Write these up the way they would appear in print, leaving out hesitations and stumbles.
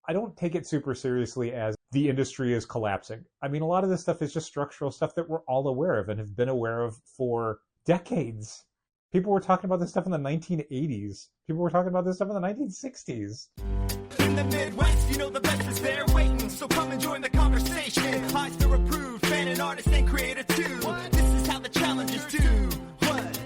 I don't take it super seriously as the industry is collapsing. I mean, a lot of this stuff is just structural stuff that we're all aware of and have been aware of for decades. People were talking about this stuff in the 1980s. People were talking about this stuff in the 1960s. In the Midwest, you know the best is there waiting, so come and join the conversation. Heisler approved, fan and artist and creator too. What? This is how the challengers do. What?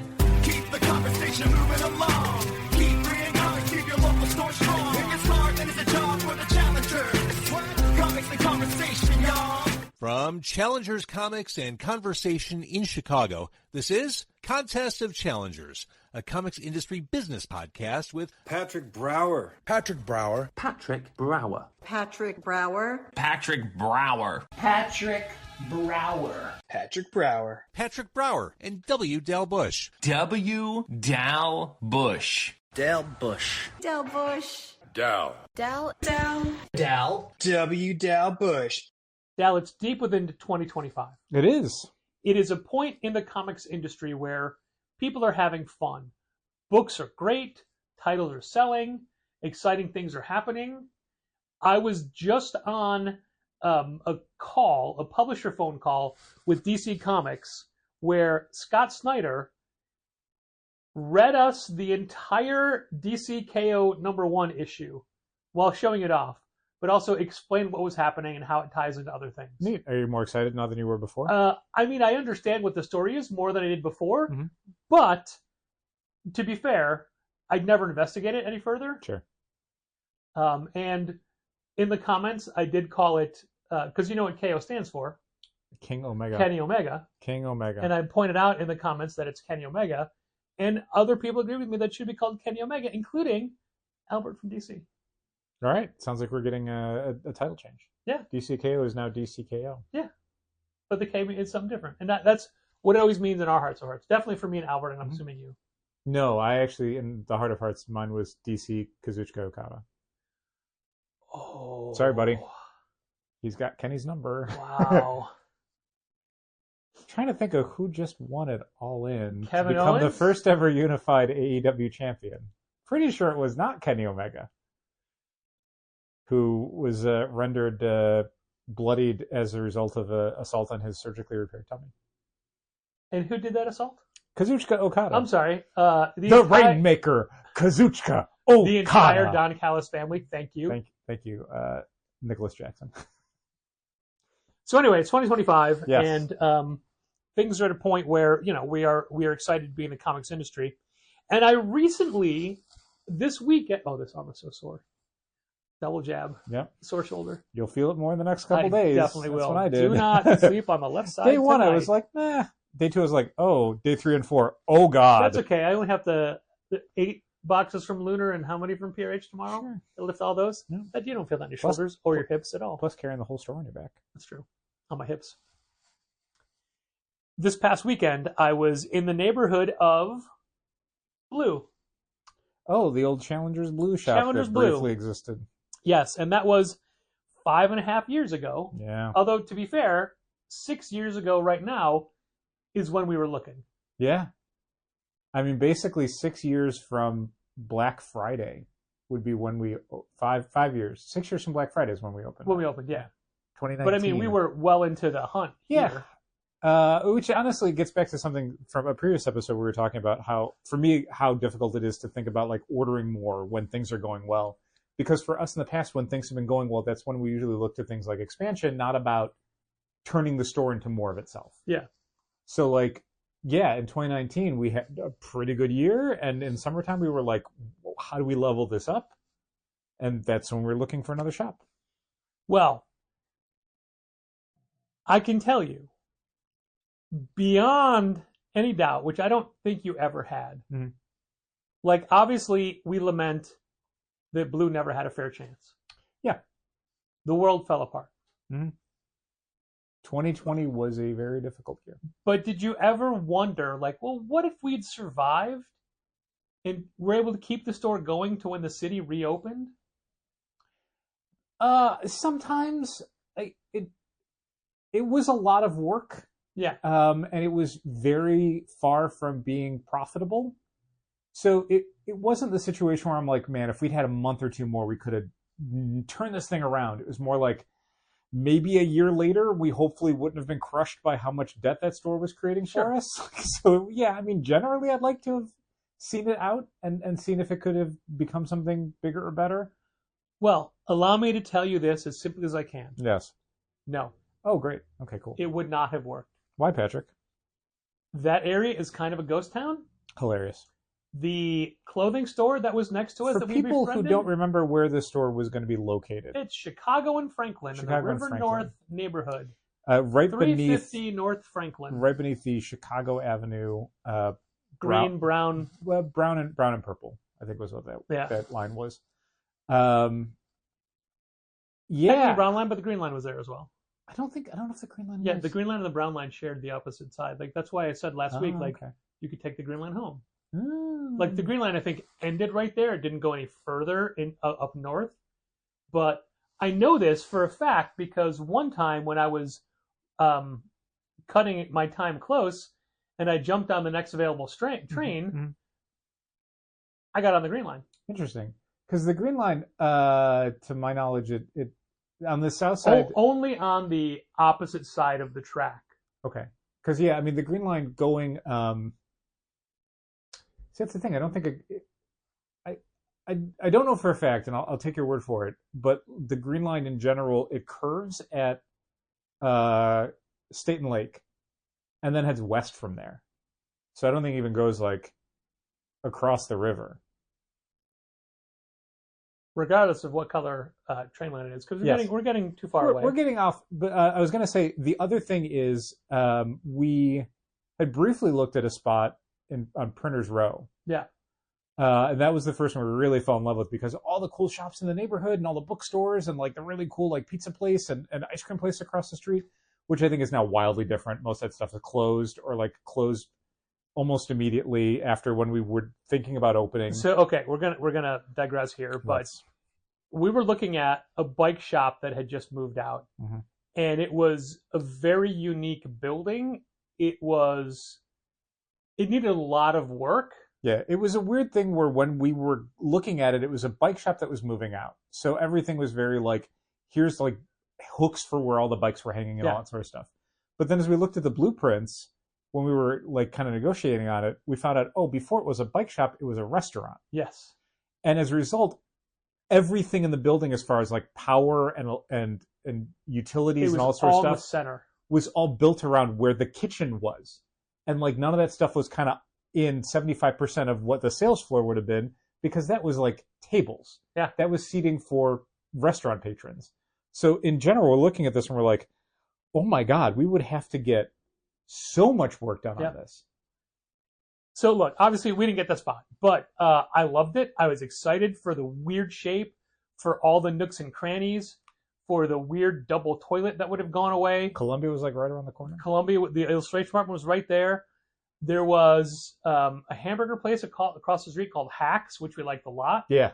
Keep the conversation moving along. Keep bringing comics, keep your local store strong. If it's hard, then it's a job for the challengers. What? Comics and conversation, y'all. From Challengers Comics and Conversation in Chicago, this is Contest of Challengers, a comics industry business podcast with Patrick Brower. Patrick Brower. Patrick Brower. Patrick Brower. Patrick Brower. Patrick Brower. Patrick Brower. Patrick Brower and W. Dal Bush. W. Dal Bush. Dal Bush. Dal Bush. Dal. Dal. Dal. Dal. W. Dal Bush. Dal, it's deep within 2025. It is. It is a point in the comics industry where people are having fun. Books are great, titles are selling, exciting things are happening. I was just on a publisher phone call with DC Comics, where Scott Snyder read us the entire DC KO #1 issue while showing it off, but also explained what was happening and how it ties into other things. Neat. Are you more excited now than you were before? I mean, I understand what the story is more than I did before, but to be fair, I'd never investigated it any further. Sure. And in the comments, I did call it, because you know what KO stands for? King Omega. Kenny Omega. King Omega. And I pointed out in the comments that it's Kenny Omega, and other people agree with me that it should be called Kenny Omega, including Albert from DC. All right. Sounds like we're getting a title change. Yeah. DCKO is now DCKO. Yeah. But the K is something different. And that's what it always means in our hearts of hearts. Definitely for me and Albert, and I'm assuming you. No, I actually, in the heart of hearts, mine was DC Kazuchika Okada. Oh. Sorry, buddy. He's got Kenny's number. Wow. Trying to think of who just won it all in Kevin to become Owens? the first ever unified AEW champion. Pretty sure it was not Kenny Omega, who was rendered bloodied as a result of an assault on his surgically repaired tummy. And who did that assault? Kazuchika Okada. I'm sorry. The Rainmaker, Kazuchika Okada. The entire Don Callis family. Thank you. Thank you, Nicholas Jackson. So anyway, it's 2025, Yes. and things are at a point where we are excited to be in the comics industry. And I recently, this week, this arm is so sore. Double jab. Yep. Sore shoulder. You'll feel it more in the next couple I days. definitely That's will. what I did. Do not sleep on the left side. Day one, tonight. I was like, nah. Day two, I was like, oh. Day 3 and 4, oh God. That's okay. I only have the 8 boxes from Lunar and how many from PRH tomorrow? Sure. To lift all those. Yeah. But you don't feel that in your Plus- shoulders or your hips at all. Plus carrying the whole store on your back. That's true. On my hips. This past weekend, I was in the neighborhood of Blue. Oh, the old Challengers Blue shop Challengers that Blue. briefly existed. Yes, and that was 5.5 years ago. Yeah. Although, to be fair, 6 years ago right now is when we were looking. Yeah. I mean, basically 6 years from Black Friday would be when we, 5 years. 6 years from Black Friday is when we opened. When we opened, yeah. 2019. But I mean, we were well into the hunt Yeah. here. Which honestly gets back to something from a previous episode where we were talking about how, for me, how difficult it is to think about like ordering more when things are going well. Because for us in the past, when things have been going well, that's when we usually look to things like expansion, not about turning the store into more of itself. Yeah. So like, yeah, in 2019, we had a pretty good year. And in summertime, we were like, well, how do we level this up? And that's when we were looking for another shop. Well, I can tell you, beyond any doubt, which I don't think you ever had, like, obviously, we lament that Blue never had a fair chance. Yeah. The world fell apart. 2020 was a very difficult year. But did you ever wonder, like, well, what if we'd survived and were able to keep the store going to when the city reopened? Sometimes it was a lot of work. Yeah. And it was very far from being profitable. So it wasn't the situation where I'm like, man, if we'd had a month or two more, we could have turn this thing around. It was more like maybe a year later, we hopefully wouldn't have been crushed by how much debt that store was creating for us. So yeah, I mean, generally, I'd like to have seen it out and seen if it could have become something bigger or better. Well, allow me to tell you this as simply as I can. Yes. No, Oh, great. Okay, cool. it would not have worked. Why, Patrick? That area is kind of a ghost town. Hilarious. The clothing store that was next to us For that we people who befriended, don't remember where the store was going to be located, it's Chicago and Franklin in the Chicago and River Franklin. North neighborhood. right beneath 350 North Franklin. right beneath the Chicago Avenue Green, brown. well, brown and purple, I think was what that line was. Technically Yeah, brown line, but the green line was there as well. I don't know if the green line. Yeah, was. the green line and the brown line shared the opposite side. Like that's why I said last week, like okay. you could take the green line home. Mm. Like the green line, I think ended right there. It didn't go any further in up north. But I know this for a fact because one time when I was cutting my time close and I jumped on the next available train, Mm-hmm. I got on the green line. Interesting, because the green line, to my knowledge, it on the south side. Only on the opposite side of the track. Okay, because yeah, I mean the green line going. See, that's the thing. I don't think I don't know for a fact, and I'll take your word for it. But the green line in general, it curves at State and Lake, and then heads west from there. So I don't think it even goes like across the river. Regardless of what color train line it is, because we're getting too far away. We're getting off, but I was going to say the other thing is we had briefly looked at a spot on Printers Row. Yeah. And that was the first one we really fell in love with because all the cool shops in the neighborhood and all the bookstores and like the really cool like pizza place and ice cream place across the street, which I think is now wildly different. Most of that stuff is closed or like closed almost immediately after when we were thinking about opening. So okay, we're gonna digress here, but we were looking at a bike shop that had just moved out, Mhm. and it was a very unique building. It needed a lot of work. Yeah, it was a weird thing where when we were looking at it, it was a bike shop that was moving out. So everything was very like, here's like hooks for where all the bikes were hanging and all that sort of stuff. But then as we looked at the blueprints, when we were like kind of negotiating on it, we found out, oh, before it was a bike shop, it was a restaurant. Yes. And as a result, everything in the building as far as like power and utilities and all sorts of all in the stuff center. was all built around where the kitchen was. And like none of that stuff was kind of in 75% of what the sales floor would have been because that was like tables. Yeah. That was seating for restaurant patrons. So in general, we're looking at this and we're like, oh my God, we would have to get so much work done on this. So look, obviously we didn't get that spot, but I loved it. I was excited for the weird shape, for all the nooks and crannies, for the weird double toilet that would have gone away. Columbia was like right around the corner. Columbia, the illustration department was right there. There was a hamburger place across the street called Hacks, which we liked a lot. Yeah.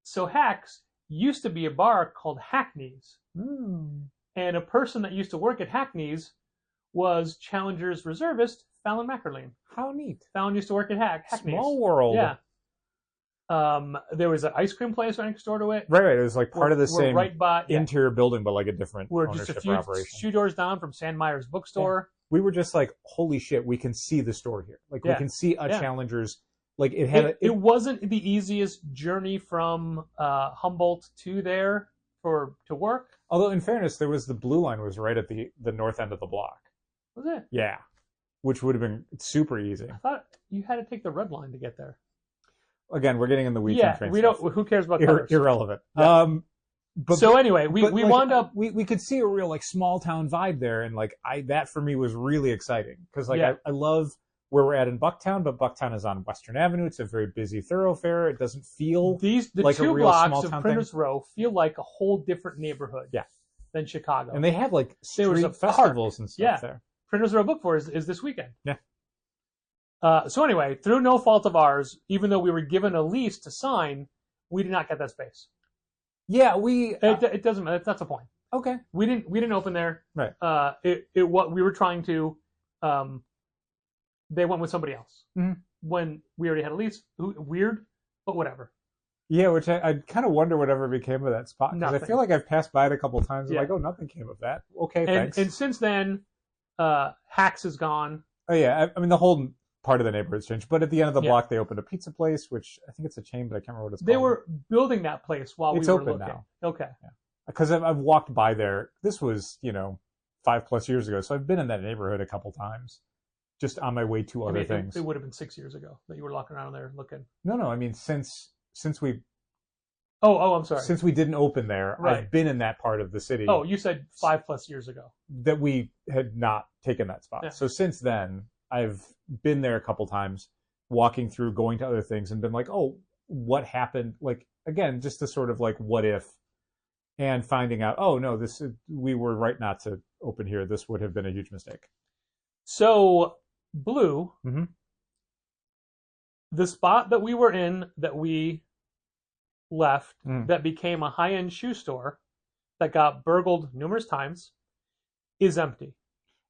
So Hacks used to be a bar called Hackney's. And a person that used to work at Hackney's was Challenger's reservist, Fallon Mackerline. How neat. Fallon used to work at Hackney's. Small world. Yeah. There was an ice cream place right next door to it. Right. It was like part of the same right by, interior building, but like a different we're just ownership a operation. few doors down from San Meyer's bookstore. We were just like, holy shit, we can see the store here. Like we can see a Challenger's. Like it had. It wasn't the easiest journey from Humboldt to there to work. Although in fairness, there was the blue line was right at the north end of the block. Was it? Yeah, which would have been super easy. I thought you had to take the red line to get there. Again, we're getting in the weeds. Yeah, and train we stuff. don't. Who cares about colors? Irrelevant. Yeah. But so anyway, we like, wound up. We could see a real like small town vibe there, and like that for me was really exciting because like I love where we're at in Bucktown, but Bucktown is on Western Avenue. It's a very busy thoroughfare. It doesn't feel the like two a real blocks small of town Printers thing. Row feel like a whole different neighborhood. Yeah. Than Chicago. And they have like There was street a festivals park. and stuff there. Printers Row Book Fair is this weekend. Yeah. So anyway, through no fault of ours, even though we were given a lease to sign, we did not get that space. Yeah, it doesn't matter. That's the point. Okay. We didn't open there. Right. What we were trying to. They went with somebody else Mhm. when we already had a lease. Weird, but whatever. Yeah, which I kind of wonder whatever became of that spot. Because I Nothing. feel like I've passed by it a couple of times. Yeah. I'm like, oh, nothing came of that. Okay, And, thanks. and since then, Hacks is gone. Oh, yeah. I mean, the whole part of the neighborhood's changed. But at the end of the Yeah. block, they opened a pizza place, which I think it's a chain, but I can't remember what it's They called. were building that place while It's we were open looking. now. Okay. Because I've walked by there. This was, 5+ years ago. So I've been in that neighborhood a couple times, just on my way to I other mean, things. It would have been 6 years ago that you were walking around there looking. No. I mean, since we Oh, I'm sorry. since we didn't open there, Right. I've been in that part of the city. Oh, you said 5+ years ago. That we had not taken that spot. Yeah. So since then, I've been there a couple times, walking through, going to other things, and been like, oh, what happened? Like, again, just the sort of like, what if? And finding out, oh, no, we were right not to open here. This would have been a huge mistake. So, Blue, Mhm. the spot that we were in that we left Mm. that became a high-end shoe store that got burgled numerous times is empty.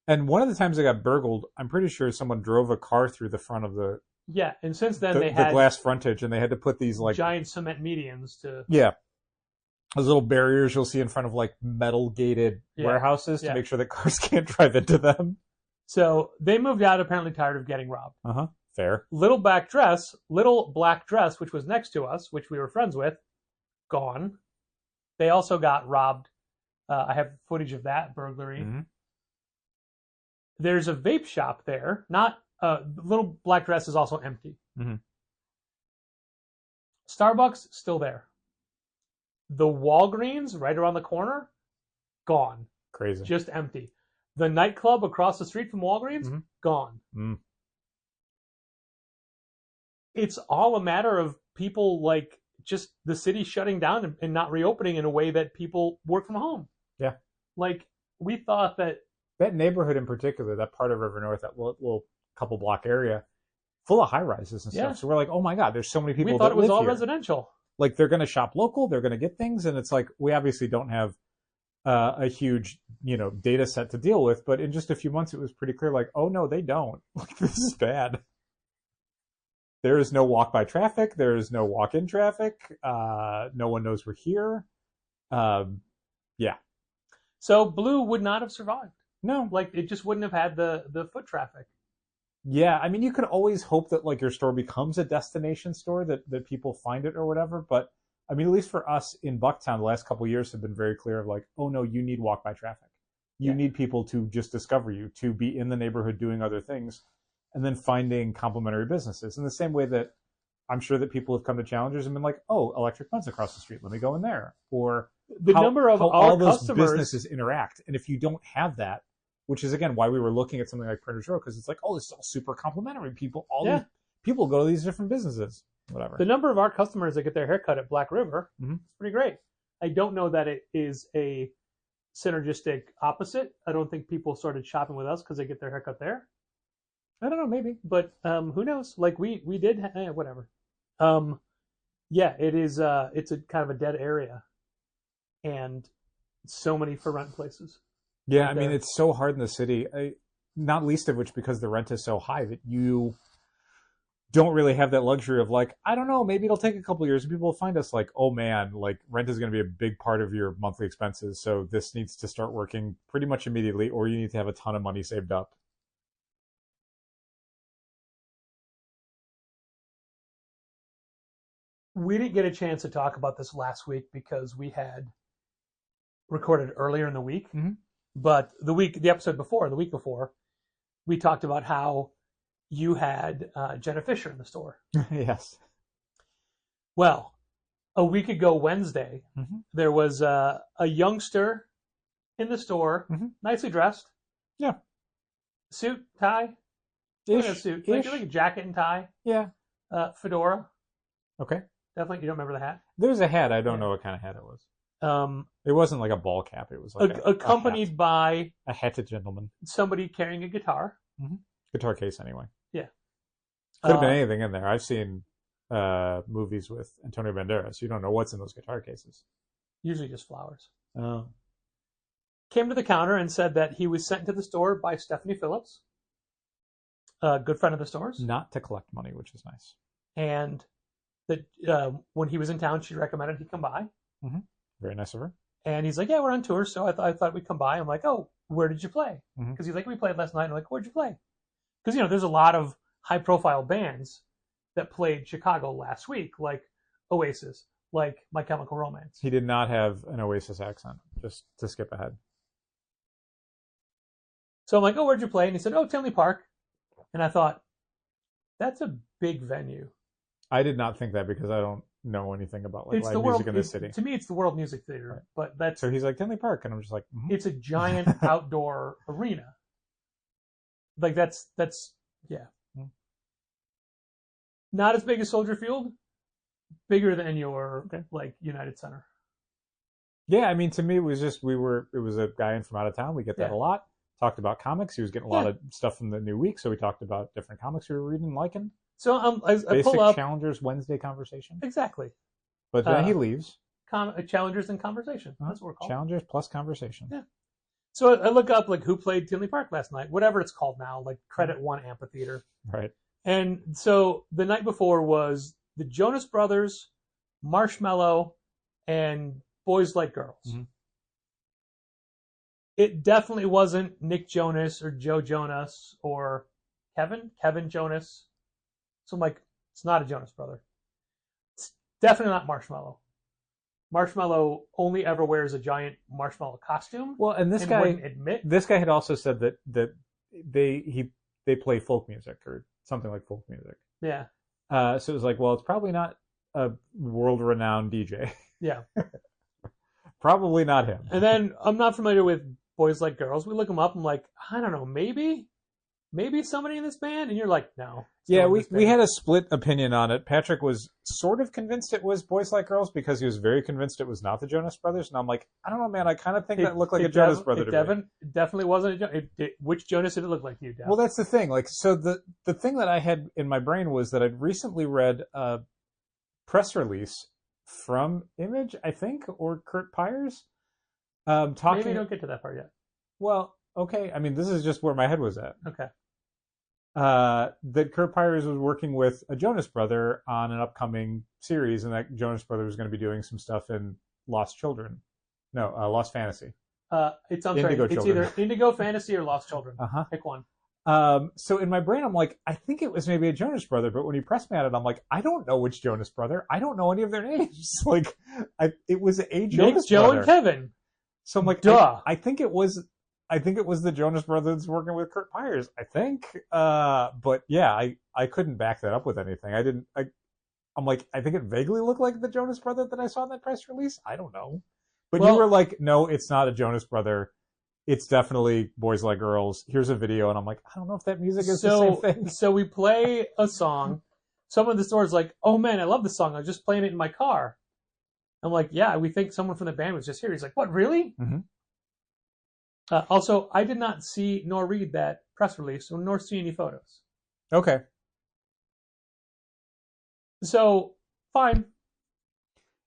And one of the times I got burgled, I'm pretty sure someone drove a car through the front of the Yeah, and since then the, they the had glass frontage, and they had to put these like giant cement medians to. yeah, those little barriers you'll see in front of like metal gated Yeah. warehouses to Yeah. make sure that cars can't drive into them. So they moved out, apparently tired of getting robbed. Fair. Little Black Dress, which was next to us, which we were friends with, gone. They also got robbed. I have footage of that burglary. Mhm. There's a vape shop there. Not Little Black Dress is also empty. Mhm. Starbucks still there. The Walgreens right around the corner, gone, Crazy. just empty. The nightclub across the street from Walgreens, Mhm. gone. Mm. It's all a matter of people like just the city shutting down and not reopening in a way that people work from home. Yeah. Like we thought that. That neighborhood in particular, that part of River North, that little couple block area, full of high rises and stuff. Yeah. So we're like, oh my god, there's so many people. We thought that it was live all here. residential. Like they're going to shop local, they're going to get things, and it's like we obviously don't have a huge data set to deal with, but in just a few months it was pretty clear. Like, oh no, they don't. Like this is bad. There is no walk by traffic. There is no walk in traffic. No one knows we're here. Yeah. So Blue would not have survived. No. Like it just wouldn't have had the foot traffic. Yeah, I mean, you could always hope that like your store becomes a destination store, that people find it or whatever. But I mean, at least for us in Bucktown, the last couple of years have been very clear of like, oh no, you need walk by traffic. You need people to just discover you, to be in the neighborhood doing other things, and then finding complementary businesses. In the same way that I'm sure that people have come to Challengers and been like, oh, Electric Buds across the street, let me go in there. Or The number of how our all those customers. businesses interact. And if you don't have that, which is again why we were looking at something like Printers Row, because it's like, oh, this is all super complimentary. These people go to these different businesses, whatever. The number of our customers that get their haircut at Black River Mhm. is pretty great. I don't know that it is a synergistic opposite. I don't think people started shopping with us because they get their haircut there. I don't know, maybe. But who knows? Like we did whatever. Yeah, it is. It's a kind of a dead area, and so many for rent places. Yeah, Right I mean, there. it's so hard in the city, not least of which because the rent is so high that you don't really have that luxury of like, I don't know, maybe it'll take a couple of years and people will find us like, oh man, like rent is going to be a big part of your monthly expenses. So this needs to start working pretty much immediately, or you need to have a ton of money saved up. We didn't get a chance to talk about this last week because we had recorded earlier in the week. Mhm. But the week before, we talked about how you had Jenna Fisher in the store. Yes. Well, a week ago Wednesday, Mhm. there was a youngster in the store, Mhm. nicely dressed. Yeah. Suit, tie, Ish, a suit, ish. like a jacket and tie, Yeah. fedora. Okay. Definitely, you don't remember the hat. There's a hat. I don't Yeah. know what kind of hat it was. Um, It wasn't like a ball cap. It was like accompanied by a hatted gentleman. somebody carrying a guitar. Guitar case, anyway. Yeah. Could have been anything in there. I've seen movies with Antonio Banderas. You don't know what's in those guitar cases. Usually just flowers. Oh. Came to the counter and said that he was sent to the store by Stephanie Phillips, a good friend of the store's, Not to collect money, which is nice. and that when he was in town, she recommended he come by. Very nice of her. And he's like, yeah, we're on tour, so I thought we'd come by. I'm like, oh, where did you play? Mhm. Because he's like, we played last night. I'm like, where'd you play? Because, there's a lot of high-profile bands that played Chicago last week, like Oasis, like My Chemical Romance. He did not have an Oasis accent, just to skip ahead. So I'm like, oh, where'd you play? And he said, oh, Tinley Park. And I thought, that's a big venue. I did not think that because I don't know anything about like live music in this city. To me, it's the World Music Theater, Right. but that's So he's like, Tinley Park, and I'm just like, it's a giant outdoor arena. Like that's yeah. Mm. Not as big as Soldier Field, bigger than your Okay. like United Center. Yeah, I mean, to me, it was just it was a guy in from out of town. We get that Yeah. a lot. Talked about comics. He was getting a lot of stuff from the new week, so we talked about different comics we were reading and liking. So I Basic pull up Challengers Wednesday conversation. exactly But then he leaves. Challengers in Conversation. That's what we're called. Challengers plus conversation. Yeah. So I look up like who played Tinley Park last night, whatever it's called now, like Credit One Amphitheater. Right. And so the night before was the Jonas Brothers, Marshmello, and Boys Like Girls. Mhm. It definitely wasn't Nick Jonas or Joe Jonas or Kevin Jonas. So I'm like, it's not a Jonas brother. It's definitely not Marshmello. Marshmello only ever wears a giant marshmallow costume. Well, and this and guy wouldn't admit. this guy had also said that they play folk music or something like folk music. Yeah. So it was like, well, it's probably not a world-renowned DJ. Yeah. Probably not him. And then I'm not familiar with Boys Like Girls. We look them up. I'm like, I don't know, maybe somebody in this band. And you're like, no. it's Yeah, not in we this band. had a split opinion on it. Patrick was sort of convinced it was Boys Like Girls because he was very convinced it was not the Jonas Brothers. And I'm like, I don't know, man. I kind of think that looked like a Jonas Brother to me. It definitely wasn't a Jonas. Which Jonas did it look like to you, Dev? Well, that's the thing. Like, so the thing that I had in my brain was that I'd recently read a press release from Image, I think, or Kurt Pyers, talking. Maybe don't get to that part yet. Well, okay. I mean, this is just where my head was at. Okay. That Kurt Pyers was working with a Jonas Brother on an upcoming series, and that Jonas Brother was going to be doing some stuff in Lost Fantasy. It's Indigo it's Children. either Indigo Fantasy or Lost Children. Uh-huh. Pick one. So in my brain, I'm like, I think it was maybe a Jonas Brother, but when you press me on it, I'm like, I don't know which Jonas Brother. I don't know any of their names. Like, it was a Jonas Nick, Joe, Brother. and Kevin. So I'm like, Duh. I think it was the Jonas Brothers working with Kurt Pyers. I think, but yeah, I couldn't back that up with anything. I'm like, I think it vaguely looked like the Jonas Brother that I saw in that press release. I don't know, but you were like, no, it's not a Jonas Brother. It's definitely Boys Like Girls. Here's a video, and I'm like, I don't know if that music is the same thing. So we play a song. Someone in the store is like, oh man, I love this song. I was just playing it in my car. I'm like, yeah, we think someone from the band was just here. He's like, what, really? Mm-hmm. Also, I did not see nor read that press release nor see any photos. Okay. So, fine.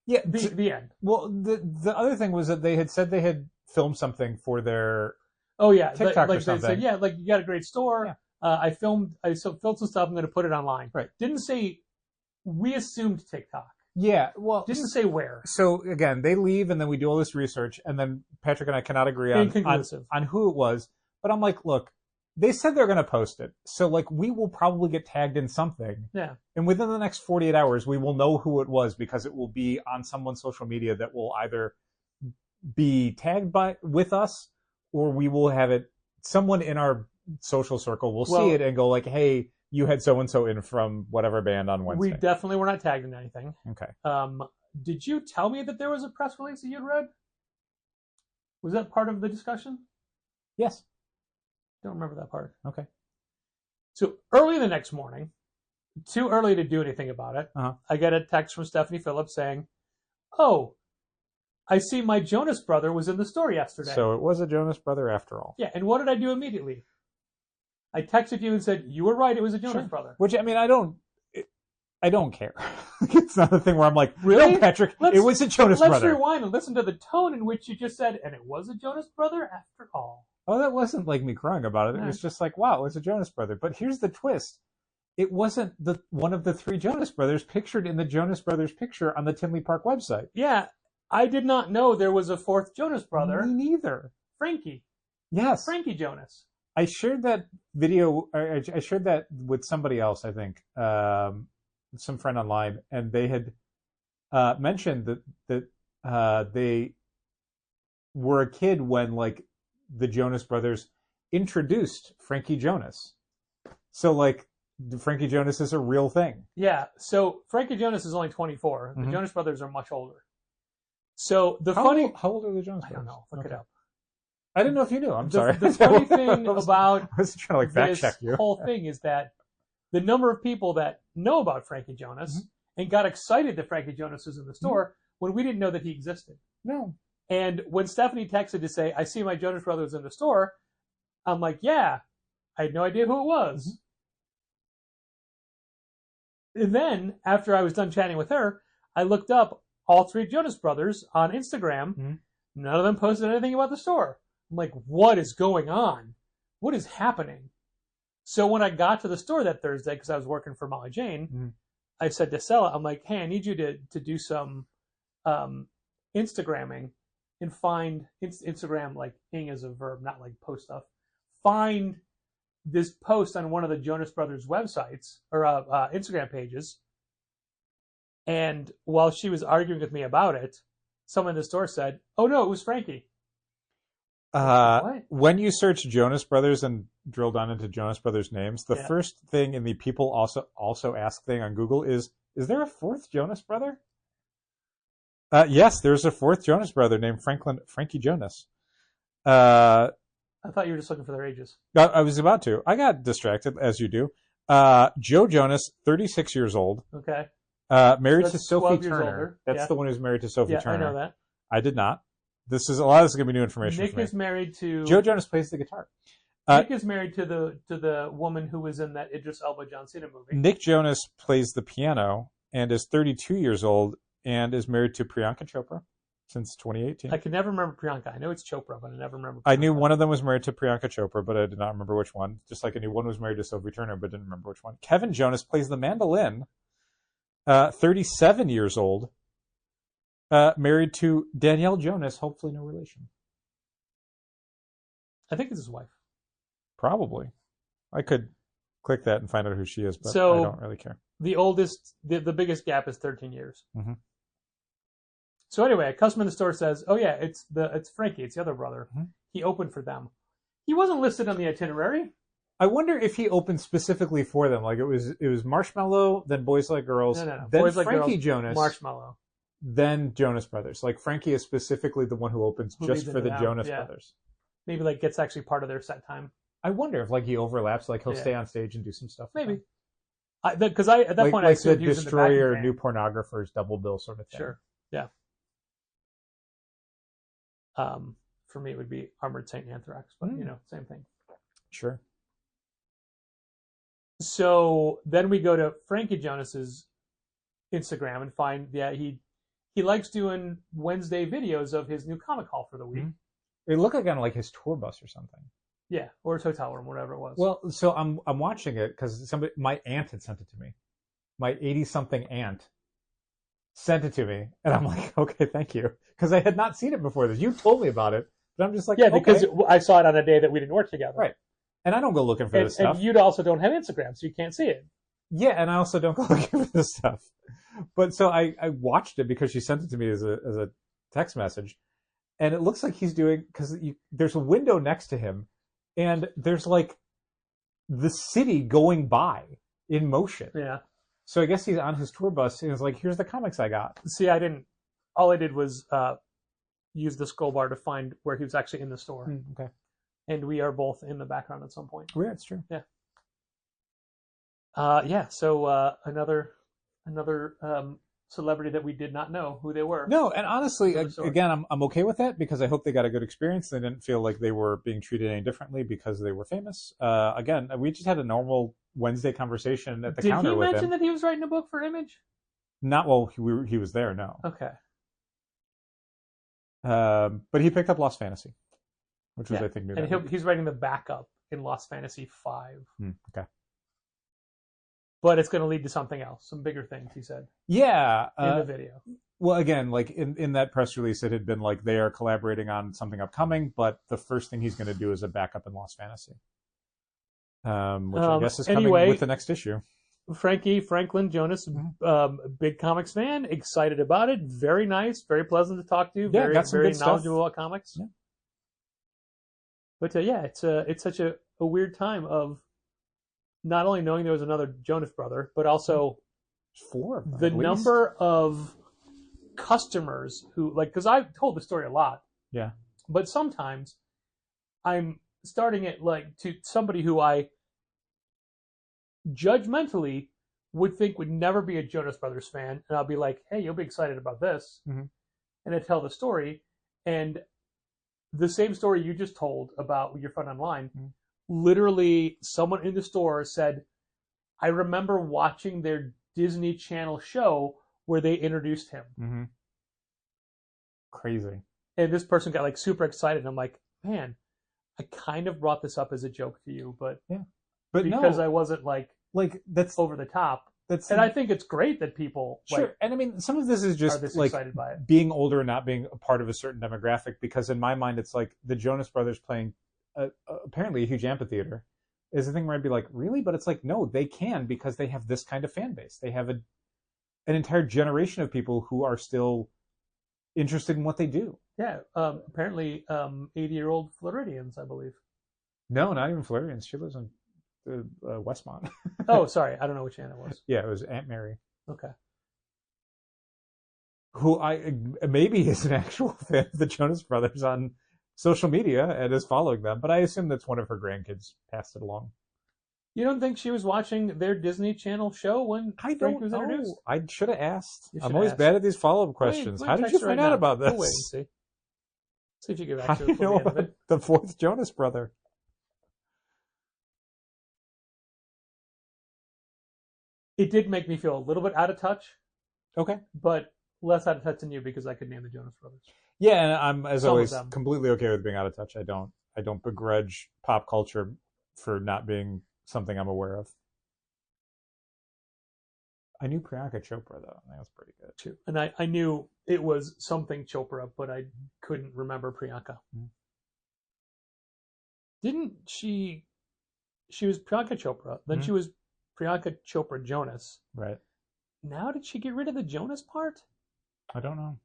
Yeah. The end. Well, the other thing was that they had said they had filmed something for their Oh yeah, TikTok or like they something. said, yeah, like you got a great store. Yeah. I filmed some stuff. I'm going to put it online. Right. Didn't say. We assumed TikTok. Yeah. Well, Didn't say where. So again, they leave, and then we do all this research, and then Patrick and I cannot agree on who it was. But I'm like, look, they said they're going to post it, so like we will probably get tagged in something. Yeah. And within the next 48 hours, we will know who it was because it will be on someone's social media that will either be tagged with us, or we will have it. Someone in our social circle will see it and go like, "Hey, you had so and so in from whatever band on Wednesday." We definitely were not tagged in anything. Okay. Did you tell me that there was a press release that you'd read? Was that part of the discussion? Yes. Don't remember that part. Okay. So early the next morning, too early to do anything about it, Uh-huh. I get a text from Stephanie Phillips saying, "Oh, I see my Jonas brother was in the store yesterday." So it was a Jonas Brother after all. Yeah, and what did I do immediately? I texted you and said, you were right, it was a Jonas brother. Which, I mean, I don't care. It's not a thing where I'm like, Really? no, Patrick, it was a Jonas Let's Brother. rewind and listen to the tone in which you just said, and it was a Jonas brother after all. Oh, that wasn't like me crying about it. It Yeah. was just like, wow, it was a Jonas Brother. But here's the twist. it wasn't one of the three Jonas Brothers pictured in the Jonas Brothers picture on the Tinley Park website. Yeah, I did not know there was a fourth Jonas brother. Me neither. Frankie. Yes. Frankie Jonas. I shared that video. I shared that with somebody else, I think, some friend online, and they had mentioned that they were a kid when like the Jonas Brothers introduced Frankie Jonas. So like Frankie Jonas is a real thing. Yeah, so Frankie Jonas is only 24. The Mhm. Jonas Brothers are much older. So the How old are the Jonas I Brothers? don't know. Look it up. I didn't know if you knew. I'm The- sorry. the funny thing I was about trying to like fact this check you. whole thing is that the number of people that know about Frankie Jonas and got excited that Frankie Jonas was in the store when we didn't know that he existed. No. And when Stephanie texted to say, I see my Jonas Brothers in the store, I'm like, yeah, I had no idea who it was. And then, after I was done chatting with her, I looked up all three Jonas Brothers on Instagram. Mhm. None of them posted anything about the store. I'm like, what is going on? What is happening? So when I got to the store that Thursday, because I was working for Molly Jane, Mhm. I said to Sella, I'm like, hey, I need you to do some Instagramming and find Instagram like ing as a verb, not like post stuff. Find this post on one of the Jonas Brothers websites or Instagram pages. And while she was arguing with me about it, someone in the store said, "Oh no, it was Frankie." What? When you search Jonas Brothers and drill down into Jonas Brothers names, the Yeah. first thing in the people also ask thing on Google is there a fourth Jonas brother? Yes, there's a fourth Jonas brother named Frankie Jonas. I thought you were just looking for their ages. I was about to. I got distracted, as you do. Joe Jonas, 36 years old, Okay. married So to that's Sophie 12 years Turner. older. That's Yeah. the one who's married to Sophie Yeah, Turner. I know that. I did not. This is going to be new information Nick for me. is married to Joe Jonas plays the guitar. Nick is married to the woman who was in that Idris Elba John Cena movie. Nick Jonas plays the piano and is 32 years old and is married to Priyanka Chopra since 2018. I can never remember Priyanka. I know it's Chopra, but I never remember. I knew Priyanka. one of them was married to Priyanka Chopra, but I did not remember which one. Just like I knew one was married to Sophie Turner, but didn't remember which one. Kevin Jonas plays the mandolin, 37 years old, married to Danielle Jonas, hopefully no relation. I think it's his wife. Probably. I could click that and find out who she is, but So- I don't really care. The oldest, the biggest gap is 13 years. Mhm. So anyway, a customer in the store says, "Oh yeah, it's Frankie. It's the other brother. Mhm. He opened for them. He wasn't listed on the itinerary. I wonder if he opened specifically for them. Like it was Marshmallow, then Boys Like Girls, No. then Boys Like Frankie Girls, Jonas, Marshmallow. then Jonas Brothers. Like Frankie is specifically the one who opens Who just leads for into the them, Jonas yeah. Brothers. Maybe like gets actually part of their set time. I wonder if like he overlaps, like he'll Yeah. stay on stage and do some stuff. with Maybe. them. Because at that point I like the assumed he was in the backing Destroyer band. New Pornographers double bill sort of thing. Sure. Yeah. For me, it would be Armored Saint Anthrax, but same thing. Sure. So then we go to Frankie Jonas's Instagram and find he likes doing Wednesday videos of his new comic haul for the week. Mhm. It looked like on like his tour bus or something. Yeah, or his hotel room, whatever it was. Well, so I'm watching it because my aunt had sent it to me. My 80-something aunt sent it to me, and I'm like, okay, thank you, because I had not seen it before this. You told me about it, but I'm just like, yeah, okay. because I saw it on a day that we didn't work together. Right. And I don't go looking for this stuff. And you also don't have Instagram, so you can't see it. Yeah, and I also don't go looking for this stuff. But so I watched it because she sent it to me as a text message, and it looks like he's doing because there's a window next to him, and there's like the city going by in motion. Yeah. So I guess he's on his tour bus and he's like, "Here's the comics I got." See, I didn't. All I did was use the scroll bar to find where he was actually in the store, Okay, and we are both in the background at some point. yeah, it's true. So another celebrity that we did not know who they were. No, and honestly, From the source. again, I'm okay with that because I hope they got a good experience. They didn't feel like they were being treated any differently because they were famous. Again, we just had a normal Wednesday conversation at the Did counter he with mention him. that he was writing a book for Image? Not while he was there, no. Okay. But he picked up Lost Fantasy, which was, Yeah. I think, new. And that week. he's writing the backup in Lost Fantasy 5. Okay. but it's going to lead to something else, some bigger things, he said Yeah. in the video. Well, again, like in that press release, it had been like they are collaborating on something upcoming, but the first thing he's going to do is a backup in Lost Fantasy, which I guess is coming with the next issue. Frankie Franklin Jonas, big comics fan, excited about it. Very nice, very pleasant to talk to. Yeah, very got some very good stuff. knowledgeable about comics. Yeah. But yeah, it's such a weird time of not only knowing there was another Jonas brother, but also 4 of them, the at least. number of customers who because I've told the story a lot. Yeah. But sometimes I'm starting it to somebody who I judgmentally would think would never be a Jonas Brothers fan, and I'll be like, hey, you'll be excited about this. Mm-hmm. And I tell the story, and the same story you just told about your friend online, literally someone in the store said, I remember watching their Disney Channel show where they introduced him. Mm-hmm. Crazy. And this person got super excited. And I'm like, man, I kind of brought this up as a joke to you, but because I wasn't that's over the top. And I think it's great that people sure. And I mean, some of this is just excited by it. Being older and not being a part of a certain demographic. Because in my mind, it's like the Jonas Brothers playing apparently a huge amphitheater is the thing where I'd be like, really? But it's like, no, they can because they have this kind of fan base. They have an entire generation of people who are still interested in what they do. Yeah, apparently 80-year-old Floridians, I believe. No, not even Floridians. She lives in Westmont. Oh, sorry. I don't know which Aunt it was. Yeah, it was Aunt Mary. Okay. Who maybe is an actual fan of the Jonas Brothers on social media and is following them, but I assume that's one of her grandkids passed it along. You don't think she was watching their Disney Channel show when Frank was introduced? I should have asked. I'm always bad at these follow-up questions. How did you find out about this? We'll wait and see. See if you get back How to do it. you know about the fourth Jonas brother? It did make me feel a little bit out of touch. Okay. But less out of touch than you because I could name the Jonas Brothers. Yeah, and I'm, as always, completely okay with being out of touch. I don't begrudge pop culture for not being something I'm aware of. I knew Priyanka Chopra, though. That was pretty good. Too. And I knew it was something Chopra, but I couldn't remember Priyanka. Mm-hmm. Didn't she was Priyanka Chopra, then she was Priyanka Chopra Jonas. Right. Now did she get rid of the Jonas part? I don't know.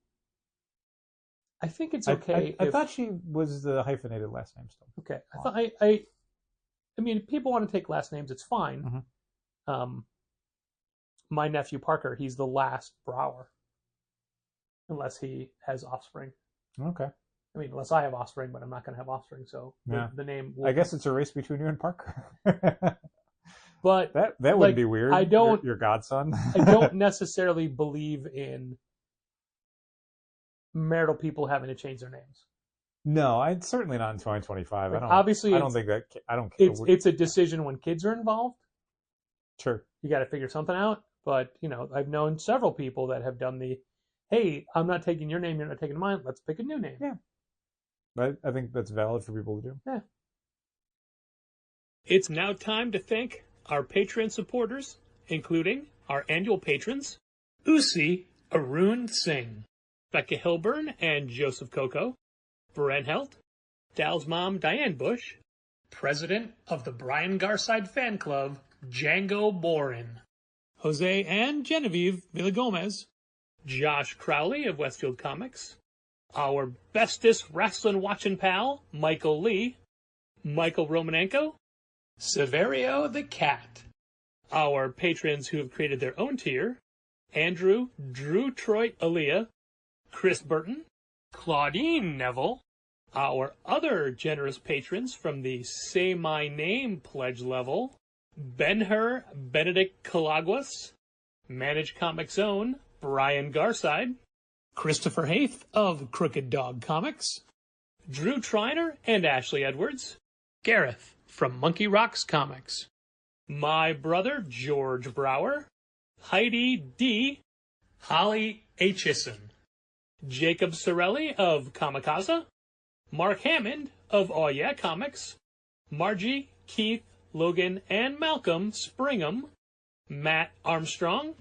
I think it's okay. I thought she was the hyphenated last name still. Okay. I mean, if people want to take last names, it's fine. Mm-hmm. My nephew Parker, he's the last Brower. Unless he has offspring. Okay. I mean, unless I have offspring, but I'm not going to have offspring, so the name will... I guess it's a race between you and Parker. But that wouldn't be weird. I don't... Your godson. I don't necessarily believe in marital people having to change their names. No, I'd certainly not in 2025. Like, I don't think that. I don't. It's a decision when kids are involved. Sure. You got to figure something out. But I've known several people that have done the, hey, I'm not taking your name, you're not taking mine. Let's pick a new name. Yeah. I think that's valid for people to do. Yeah. It's now time to thank our Patreon supporters, including our annual patrons, Usi Arun Singh, Becca Hilburn and Joseph Coco, Bren Helt, Dal's mom Diane Bush, President of the Brian Garside Fan Club, Django Borin, Jose and Genevieve Villagomez, Josh Crowley of Westfield Comics, our bestest wrestling watching pal, Michael Lee, Michael Romanenko, Severio the Cat, our patrons who have created their own tier, Andrew, Drew Troy Aaliyah, Chris Burton, Claudine Neville, our other generous patrons from the Say My Name pledge level, Ben-Hur Benedict Calaguas, Manage Comics Own, Brian Garside, Christopher Haith of Crooked Dog Comics, Drew Triner and Ashley Edwards, Gareth from Monkey Rocks Comics, my brother George Brower, Heidi D., Holly Aitchison, Jacob Sorelli of Kamikaze, Mark Hammond of Aw Yeah Comics, Margie, Keith, Logan, and Malcolm Springham, Matt Armstrong,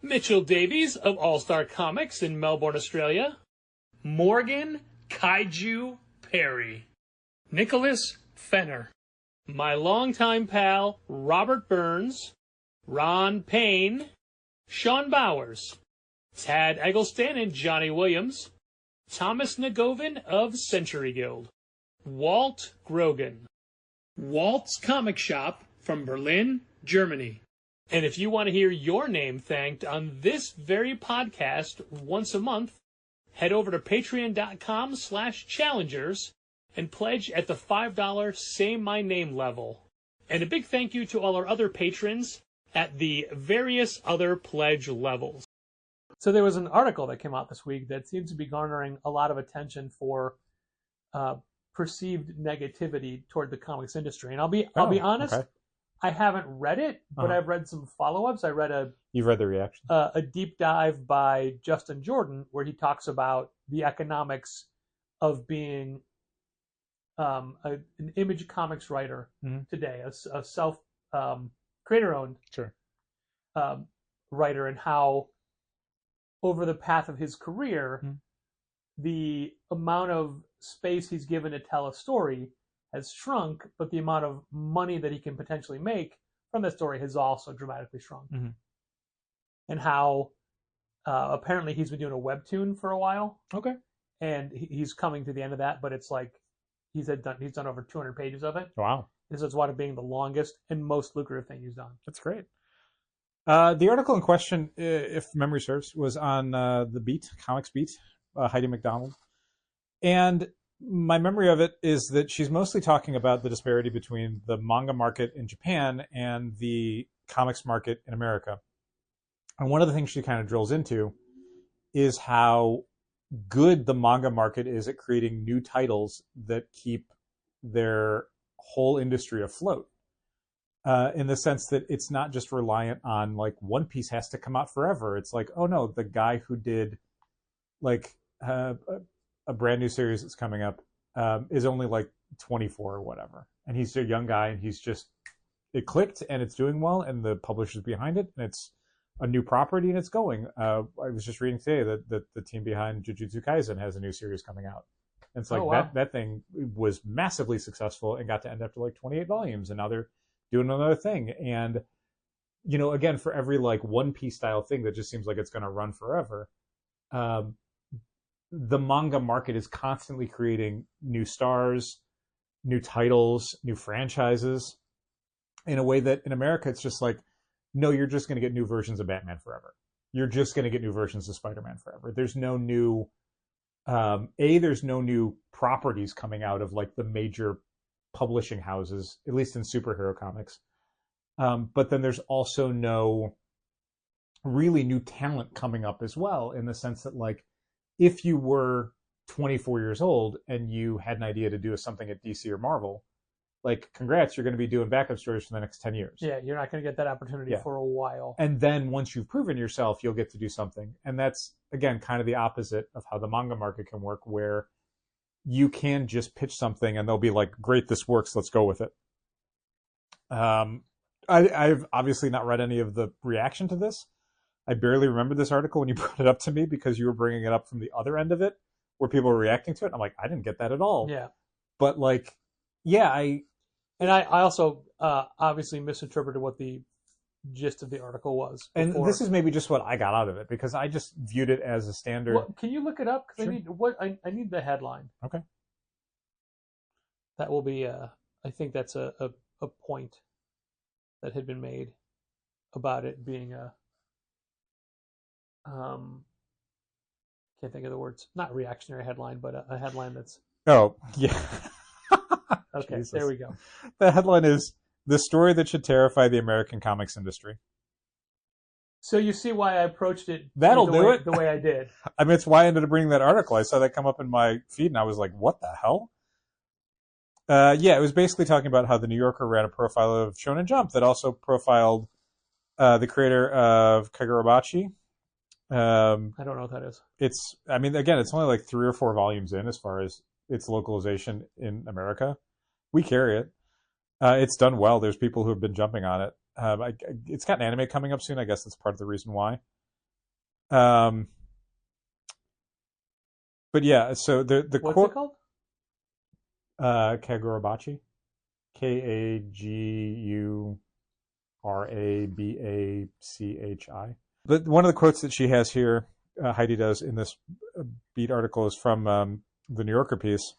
Mitchell Davies of All Star Comics in Melbourne, Australia, Morgan Kaiju Perry, Nicholas Fenner, my longtime pal Robert Burns, Ron Payne, Sean Bowers, Tad Eggleston and Johnny Williams, Thomas Nagovin of Century Guild, Walt Grogan, Walt's Comic Shop from Berlin, Germany. And if you want to hear your name thanked on this very podcast once a month, head over to patreon.com/challengers and pledge at the $5 Say My Name level. And a big thank you to all our other patrons at the various other pledge levels. So there was an article that came out this week that seems to be garnering a lot of attention for perceived negativity toward the comics industry. And I'll be honest, okay. I haven't read it, but I've read some follow-ups. I read You've read the reaction? a deep dive by Justin Jordan where he talks about the economics of being an image comics writer today, a self creator-owned writer, and how over the path of his career, the amount of space he's given to tell a story has shrunk, but the amount of money that he can potentially make from that story has also dramatically shrunk. And how apparently he's been doing a webtoon for a while. Okay. And he's coming to the end of that, but it's like he's done over 200 pages of it. Wow. This is what being the longest and most lucrative thing he's done. That's great. The article in question, if memory serves, was on the Beat, Comics Beat, Heidi McDonald. And my memory of it is that she's mostly talking about the disparity between the manga market in Japan and the comics market in America. And one of the things she kind of drills into is how good the manga market is at creating new titles that keep their whole industry afloat. In the sense that it's not just reliant on like One Piece has to come out forever. It's like, oh no, the guy who did like a brand new series that's coming up is only like 24 or whatever. And he's a young guy and it clicked and it's doing well and the publisher's behind it and it's a new property and it's going. I was just reading today that the team behind Jujutsu Kaisen has a new series coming out. And it's like that thing was massively successful and got to end up to like 28 volumes and now they're doing another thing. And, you know, again, for every like One Piece style thing that just seems like it's going to run forever, the manga market is constantly creating new stars, new titles, new franchises in a way that in America, it's just like, no, you're just going to get new versions of Batman forever. You're just going to get new versions of Spider-Man forever. There's no new, there's no new properties coming out of like the major publishing houses, at least in superhero comics. But then there's also no really new talent coming up as well, in the sense that like, if you were 24 years old and you had an idea to do something at DC or Marvel, like, congrats, you're going to be doing backup stories for the next 10 years. Yeah, you're not going to get that opportunity for a while. And then once you've proven yourself, you'll get to do something. And that's, again, kind of the opposite of how the manga market can work, where you can just pitch something and they'll be like, great, this works, let's go with it. I've obviously not read any of the reaction to this. I barely remember this article when you brought it up to me because you were bringing it up from the other end of it where people were reacting to it. I'm like, I didn't get that at all. Yeah. But like, yeah, I also obviously misinterpreted what the gist of the article was before. And this is maybe just what I got out of it because I just viewed it as a standard. Well, can you look it up? Because Sure. I need the headline. Okay. That will be I think that's a point that had been made about it being a can't think of the words. Not reactionary headline, but a headline that's Oh, yeah. okay. Jesus. There we go. The headline is "The Story That Should Terrify the American Comics Industry." So you see why I approached it. That'll the do way, it. the way I did. I mean, it's why I ended up bringing that article. I saw that come up in my feed, and I was like, "What the hell?" Yeah, it was basically talking about how the New Yorker ran a profile of Shonen Jump that also profiled the creator of Kagurabachi. I don't know what that is. It's, I mean, again, it's only like 3 or 4 volumes in as far as its localization in America. We carry it. It's done well. There's people who have been jumping on it. It's got an anime coming up soon. I guess that's part of the reason why. But yeah, so the What's quote it called? Kagurabachi, Kagurabachi. But one of the quotes that she has here, Heidi does in this Beat article, is from the New Yorker piece,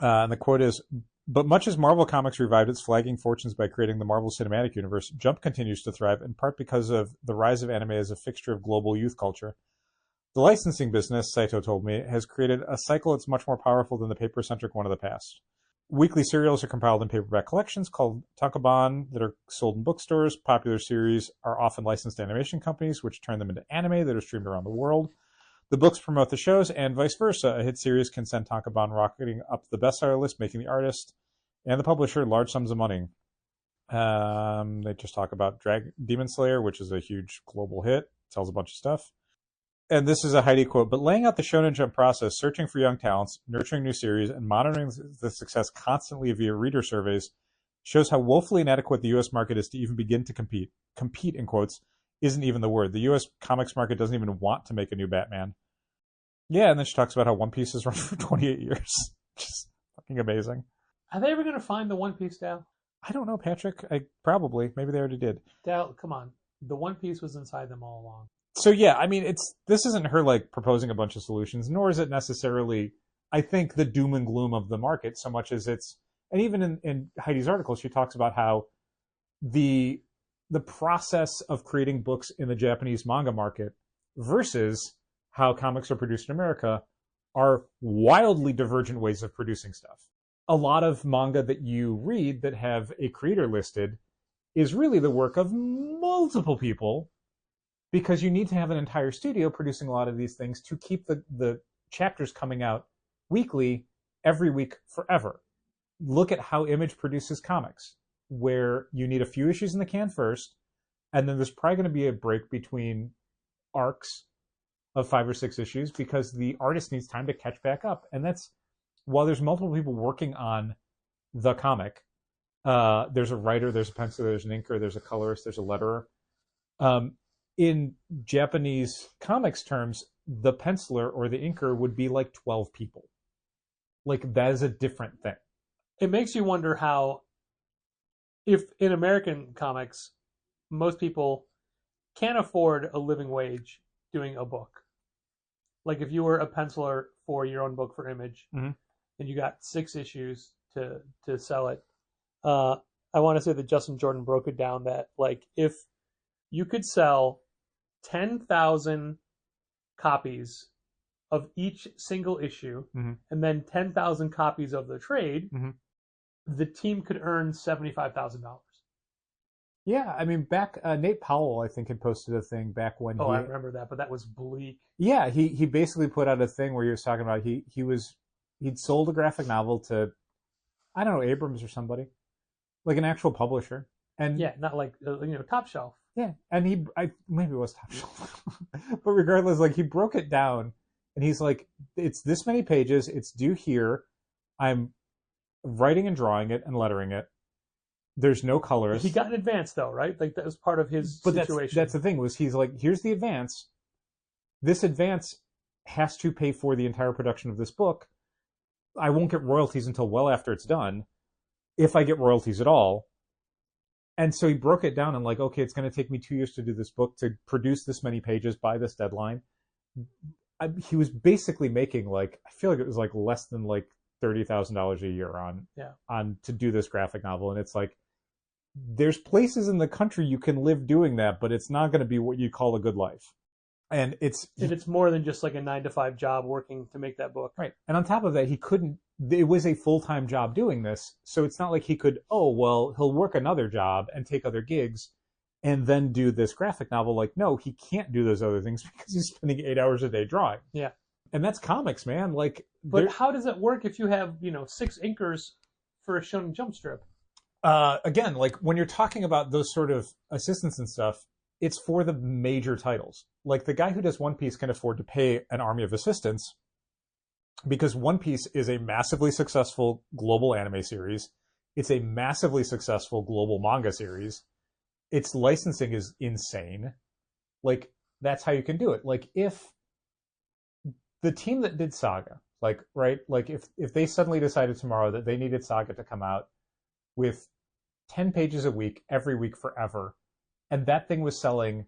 and the quote is, "But much as Marvel Comics revived its flagging fortunes by creating the Marvel Cinematic Universe, Jump continues to thrive in part because of the rise of anime as a fixture of global youth culture. The licensing business," Saito told me, "has created a cycle that's much more powerful than the paper-centric one of the past. Weekly serials are compiled in paperback collections called tankobon that are sold in bookstores. Popular series are often licensed to animation companies, which turn them into anime that are streamed around the world. The books promote the shows, and vice versa. A hit series can send tankobon rocketing up the bestseller list, making the artist and the publisher large sums of money." They just talk about Demon Slayer, which is a huge global hit, sells a bunch of stuff. And this is a Heidi quote, "But laying out the Shonen Jump process, searching for young talents, nurturing new series, and monitoring the success constantly via reader surveys shows how woefully inadequate the U.S. market is to even begin to compete. Compete, in quotes, isn't even the word. The U.S. comics market doesn't even want to make a new Batman." Yeah, and then she talks about how One Piece has run for 28 years. Just fucking amazing. Are they ever going to find the One Piece, Dal? I don't know, Patrick. Probably. Maybe they already did. Dal, come on. The One Piece was inside them all along. So yeah, I mean, this isn't her like proposing a bunch of solutions, nor is it necessarily, I think, the doom and gloom of the market so much as it's, and even in Heidi's article, she talks about how the process of creating books in the Japanese manga market versus how comics are produced in America are wildly divergent ways of producing stuff. A lot of manga that you read that have a creator listed is really the work of multiple people, because you need to have an entire studio producing a lot of these things to keep the chapters coming out weekly, every week, forever. Look at how Image produces comics, where you need a few issues in the can first, and then there's probably going to be a break between arcs of 5 or 6 issues because the artist needs time to catch back up. And that's, while there's multiple people working on the comic, there's a writer, there's a penciler, there's an inker, there's a colorist, there's a letterer. In Japanese comics terms, the penciler or the inker would be like 12 people. Like, that is a different thing. It makes you wonder how, if in American comics, most people can't afford a living wage doing a book. Like, if you were a penciler for your own book for Image, and you got 6 issues to sell it, I want to say that Justin Jordan broke it down that, like, if you could sell 10,000 copies of each single issue, and then 10,000 copies of the trade, the team could earn $75,000. Yeah, I mean, back Nate Powell, I think, had posted a thing back when. I remember that, but that was bleak. Yeah, he basically put out a thing where he was talking about he'd sold a graphic novel to, I don't know, Abrams or somebody, like an actual publisher, and yeah, not like Top Shelf. Yeah, and maybe it was Top Shelf, but regardless, like, he broke it down, and he's like, it's this many pages, it's due here, I'm writing and drawing it and lettering it. There's no colors. He got an advance though, right? Like, that was part of his situation. That's the thing, was he's like, here's the advance. This advance has to pay for the entire production of this book. I won't get royalties until well after it's done, if I get royalties at all. And so he broke it down and like, okay, it's going to take me 2 years to do this book, to produce this many pages by this deadline. He was basically making, like, I feel like it was like less than like $30,000 a year on to do this graphic novel. And it's like, there's places in the country you can live doing that, but it's not going to be what you call a good life. And it's more than just like a 9-to-5 job working to make that book. Right. And on top of that, it was a full-time job doing this. So it's not like he could, he'll work another job and take other gigs and then do this graphic novel. Like, no, he can't do those other things because he's spending 8 hours a day drawing. Yeah. And that's comics, man. Like, but how does it work if you have, 6 inkers for a Shonen Jump strip? Again, like, when you're talking about those sort of assistants and stuff, it's for the major titles. Like, the guy who does One Piece can afford to pay an army of assistants because One Piece is a massively successful global anime series. It's a massively successful global manga series. its licensing is insane. Like, that's how you can do it. Like, if the team that did Saga, like, right, like if they suddenly decided tomorrow that they needed Saga to come out with 10 pages a week, every week forever, and that thing was selling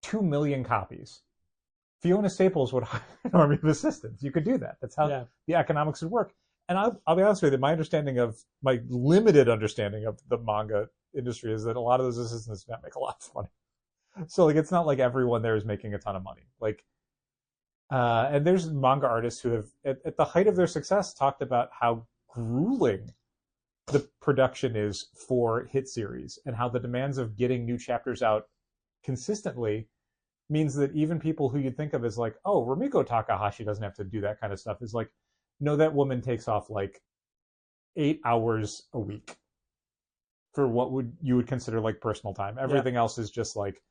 2 million copies, Fiona Staples would hire an army of assistants. You could do that. That's how the economics would work. And I'll be honest with you, my limited understanding of the manga industry is that a lot of those assistants do not make a lot of money. So like, it's not like everyone there is making a ton of money. Like, and there's manga artists who have, at the height of their success, talked about how grueling the production is for hit series and how the demands of getting new chapters out consistently means that even people who you'd think of as like, oh, Rumiko Takahashi doesn't have to do that kind of stuff, is like, no, that woman takes off like 8 hours a week for what you would consider like personal time. Everything else is just like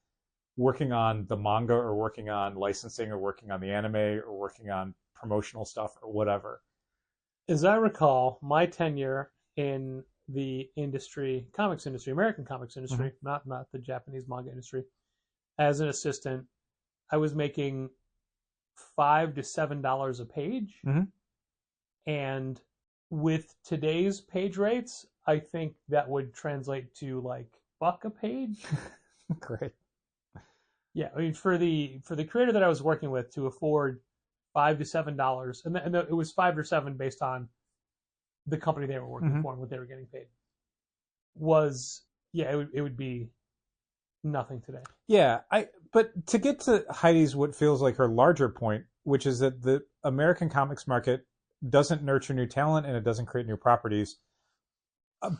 working on the manga or working on licensing or working on the anime or working on promotional stuff or whatever. As I recall, my tenure in the industry, comics industry, American comics industry, not the Japanese manga industry, as an assistant, I was making $5 to $7 a page. And with today's page rates, I think that would translate to like $1 a page. Great. Yeah, I mean, for the creator that I was working with to afford $5 to $7, and it was 5 or 7 based on the company they were working for and what they were getting paid, was it would be nothing today. Yeah, but to get to Heidi's what feels like her larger point, which is that the American comics market doesn't nurture new talent and it doesn't create new properties.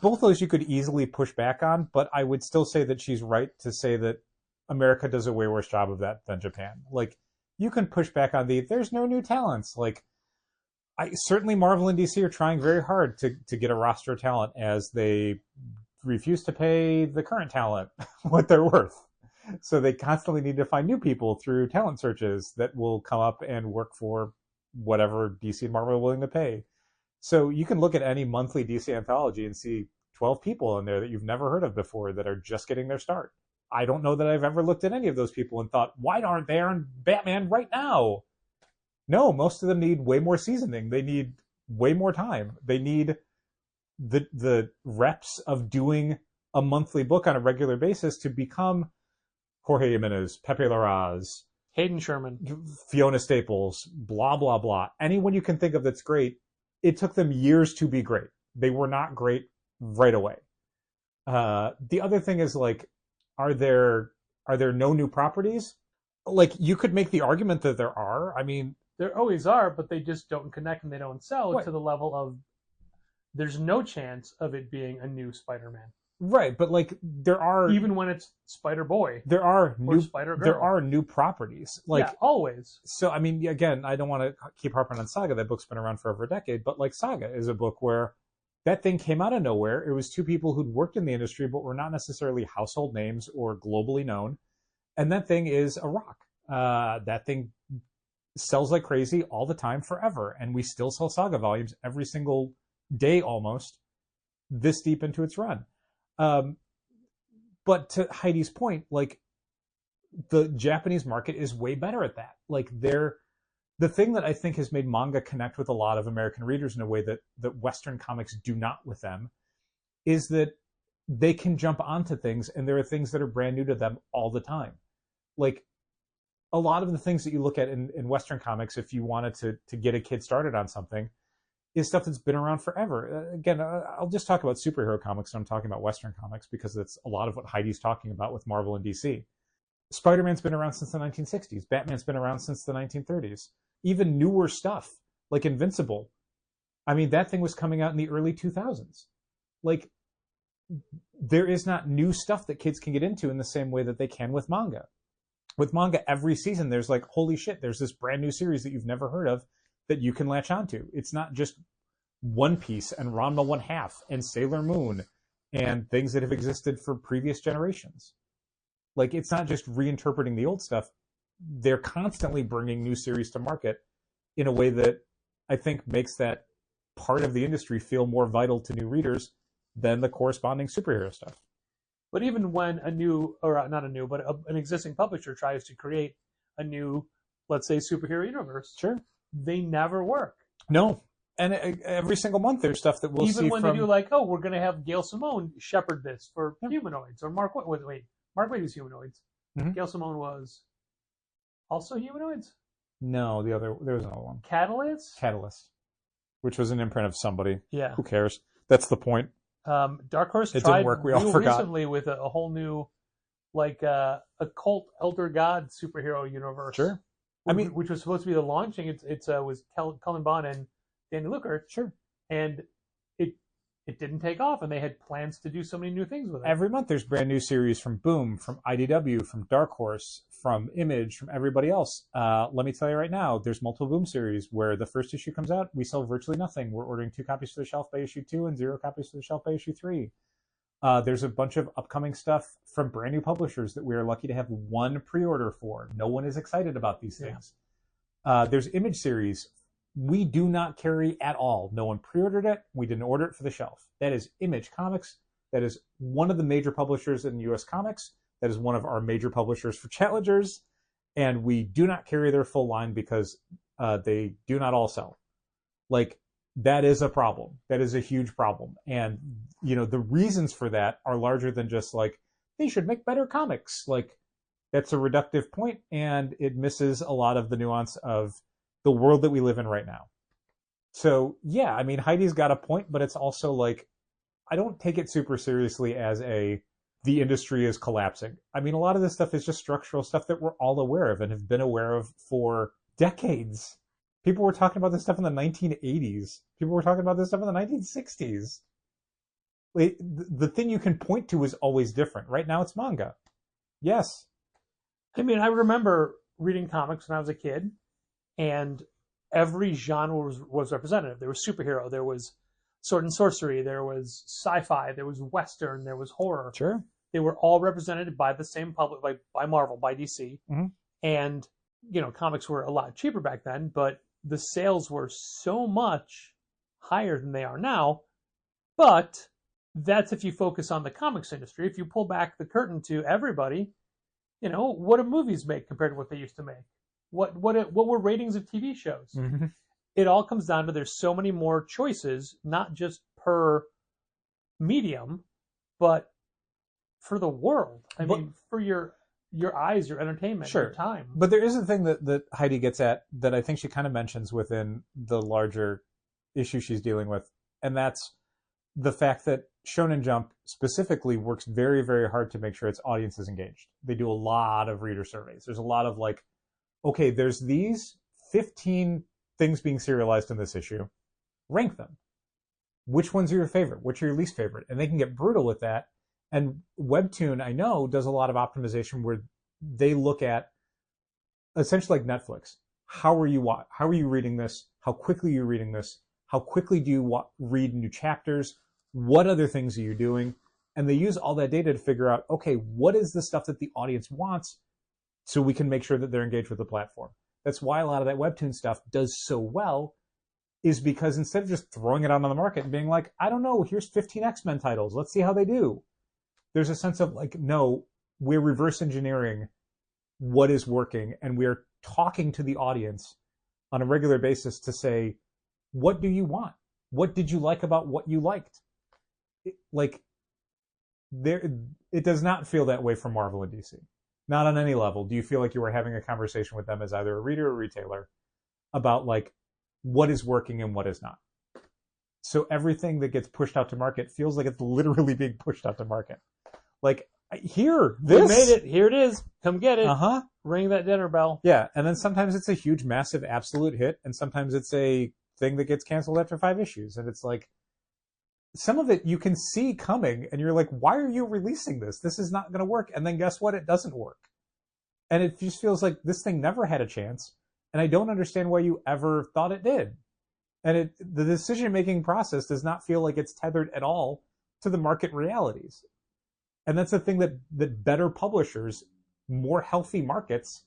Both those you could easily push back on, but I would still say that she's right to say that America does a way worse job of that than Japan. Like, you can push back on there's no new talents. Like, certainly Marvel and DC are trying very hard to get a roster of talent as they refuse to pay the current talent what they're worth. So they constantly need to find new people through talent searches that will come up and work for whatever DC and Marvel are willing to pay. So you can look at any monthly DC anthology and see 12 people in there that you've never heard of before that are just getting their start. I don't know that I've ever looked at any of those people and thought, why aren't they on Batman right now? No, most of them need way more seasoning. They need way more time. They need the reps of doing a monthly book on a regular basis to become Jorge Jimenez, Pepe Larraz, Hayden Sherman, Fiona Staples, blah, blah, blah. Anyone you can think of that's great, it took them years to be great. They were not great right away. The other thing is, like, are there no new properties? Like, you could make the argument that there are. I mean, there always are, but they just don't connect and they don't sell to the level of there's no chance of it being a new Spider-Man. Right, but like there are, even when it's Spider-Boy, there are new Spider-Girl. There are new properties. Like, always. So I mean, again, I don't want to keep harping on Saga. That book's been around for over a decade, but like Saga is a book where that thing came out of nowhere. It was two people who'd worked in the industry but were not necessarily household names or globally known, and that thing is a rock. That thing sells like crazy all the time forever, and we still sell Saga volumes every single day almost this deep into its run. But to Heidi's point, like, the Japanese market is way better at that. Like, the thing that I think has made manga connect with a lot of American readers in a way that Western comics do not with them is that they can jump onto things, and there are things that are brand new to them all the time. Like, a lot of the things that you look at in Western comics, if you wanted to get a kid started on something, is stuff that's been around forever. Again, I'll just talk about superhero comics when I'm talking about Western comics, because that's a lot of what Heidi's talking about with Marvel and DC. Spider-Man's been around since the 1960s. Batman's been around since the 1930s. Even newer stuff, like Invincible. I mean, that thing was coming out in the early 2000s. Like, there is not new stuff that kids can get into in the same way that they can with manga. With manga, every season, there's like, holy shit, there's this brand new series that you've never heard of that you can latch onto. It's not just One Piece and Ranma 1/2 and Sailor Moon and things that have existed for previous generations. Like, it's not just reinterpreting the old stuff. They're constantly bringing new series to market in a way that I think makes that part of the industry feel more vital to new readers than the corresponding superhero stuff. But even when a new, or not a new, but an existing publisher tries to create a new, let's say, superhero universe, Sure. they never work. No. And every single month there's stuff that we'll see Even when from... they do like, oh, we're going to have Gail Simone shepherd this for humanoids, or Mark Waid. Wait, Mark Waid was humanoids. Mhm. Gail Simone was also humanoids. No, there was another one. Catalyst. Which was an imprint of somebody. Yeah. Who cares? That's the point. Dark Horse It tried didn't work. We all real forgot. recently with a whole new, like occult elder god superhero universe. Sure. I mean, which was supposed to be the launching. It was Cullen Bunn and Danny Lukert. Sure. And it didn't take off, and they had plans to do so many new things with it. Every month there's brand new series from Boom, from IDW, from Dark Horse, from Image, from everybody else. Let me tell you right now, there's multiple Boom series where the first issue comes out, we sell virtually nothing. We're ordering 2 copies for the shelf by issue 2 and 0 copies for the shelf by issue 3. There's a bunch of upcoming stuff from brand new publishers that we are lucky to have 1 pre-order for. No one is excited about these things. There's Image series. We do not carry at all. No one pre-ordered it. We didn't order it for the shelf. That is Image Comics. That is one of the major publishers in U.S. Comics. That is one of our major publishers for Challengers. And we do not carry their full line because they do not all sell. Like, that is a problem. That is a huge problem. And, you know, the reasons for that are larger than just like, they should make better comics. Like, that's a reductive point, and it misses a lot of the nuance of the world that we live in right now. So, yeah, I mean, Heidi's got a point, but it's also like, I don't take it super seriously as the industry is collapsing. I mean, a lot of this stuff is just structural stuff that we're all aware of and have been aware of for decades. People were talking about this stuff in the 1980s. People were talking about this stuff in the 1960s. The thing you can point to is always different. Right now, it's manga. Yes. I mean, I remember reading comics when I was a kid, and every genre was represented. There was superhero, there was sword and sorcery, there was sci-fi, there was western, there was horror. Sure. They were all represented by the same public, like by Marvel, by DC. Mm-hmm. And, you know, comics were a lot cheaper back then, but the sales were so much higher than they are now. But that's if you focus on the comics industry. If you pull back the curtain to everybody, you know, what do movies make compared to what they used to make? What were ratings of TV shows? Mm-hmm. It all comes down to there's so many more choices, not just per medium, but for the world. I mean, for your eyes, your entertainment, sure. your time. But there is a thing that Heidi gets at that I think she kind of mentions within the larger issue she's dealing with, and that's the fact that Shonen Jump specifically works very, very hard to make sure its audience is engaged. They do a lot of reader surveys. There's a lot of like, okay, there's these 15 things being serialized in this issue. Rank them. Which ones are your favorite? Which are your least favorite? And they can get brutal with that. And Webtoon, I know, does a lot of optimization where they look at essentially like Netflix. How are you reading this? How quickly are you reading this? How quickly do you read new chapters? What other things are you doing? And they use all that data to figure out, okay, what is the stuff that the audience wants so we can make sure that they're engaged with the platform. That's why a lot of that Webtoon stuff does so well, is because instead of just throwing it out on the market and being like, I don't know, here's 15 X-Men titles, let's see how they do. There's a sense of like, no, we're reverse engineering what is working, and we're talking to the audience on a regular basis to say, what do you want? What did you like about what you liked? It does not feel that way for Marvel and DC. Not on any level. Do you feel like you were having a conversation with them as either a reader or retailer about like what is working and what is not? So everything that gets pushed out to market feels like it's literally being pushed out to market. Like, here, this. We made it. Here it is. Come get it. Uh-huh. Ring that dinner bell. Yeah, and then sometimes it's a huge, massive, absolute hit, and sometimes it's a thing that gets canceled after 5 issues. And it's like, some of it you can see coming, and you're like, why are you releasing this? This is not going to work. And then guess what? It doesn't work. And it just feels like this thing never had a chance, and I don't understand why you ever thought it did. And the decision-making process does not feel like it's tethered at all to the market realities. And that's the thing that better publishers, more healthy markets,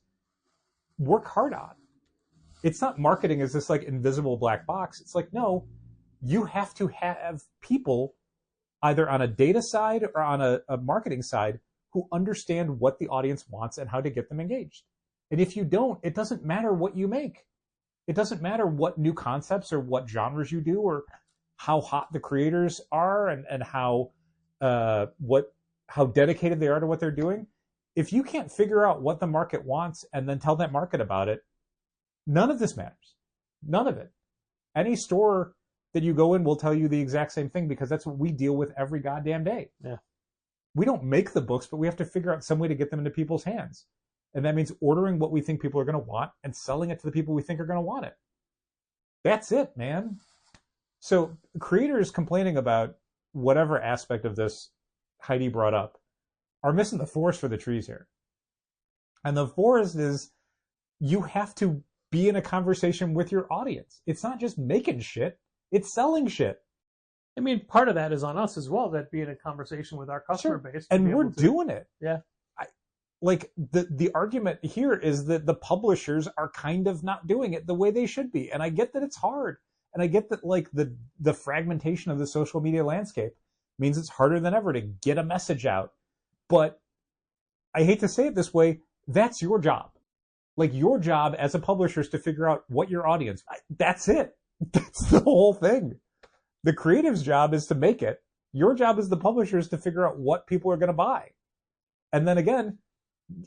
work hard on. It's not marketing as this like invisible black box. It's like, no, you have to have people either on a data side or on a marketing side, who understand what the audience wants and how to get them engaged. And if you don't, it doesn't matter what you make. It doesn't matter what new concepts or what genres you do or how hot the creators are and how dedicated they are to what they're doing. If you can't figure out what the market wants and then tell that market about it, none of this matters. None of it. Any store that you go in will tell you the exact same thing because that's what we deal with every goddamn day. Yeah. We don't make the books, but we have to figure out some way to get them into people's hands. And that means ordering what we think people are going to want and selling it to the people we think are going to want it. That's it, man. So creators complaining about whatever aspect of this Heidi brought up are missing the forest for the trees here. And the forest is you have to be in a conversation with your audience. It's not just making shit, it's selling shit. I mean, part of that is on us as well, that being a conversation with our customer base. And we're doing it. Yeah. Like the argument here is that the publishers are kind of not doing it the way they should be. And I get that it's hard. And I get that like the fragmentation of the social media landscape means it's harder than ever to get a message out. But I hate to say it this way, that's your job. Like your job as a publisher is to figure out what your audience, that's it. That's the whole thing. The creative's job is to make it. Your job as the publisher is to figure out what people are going to buy. And then again,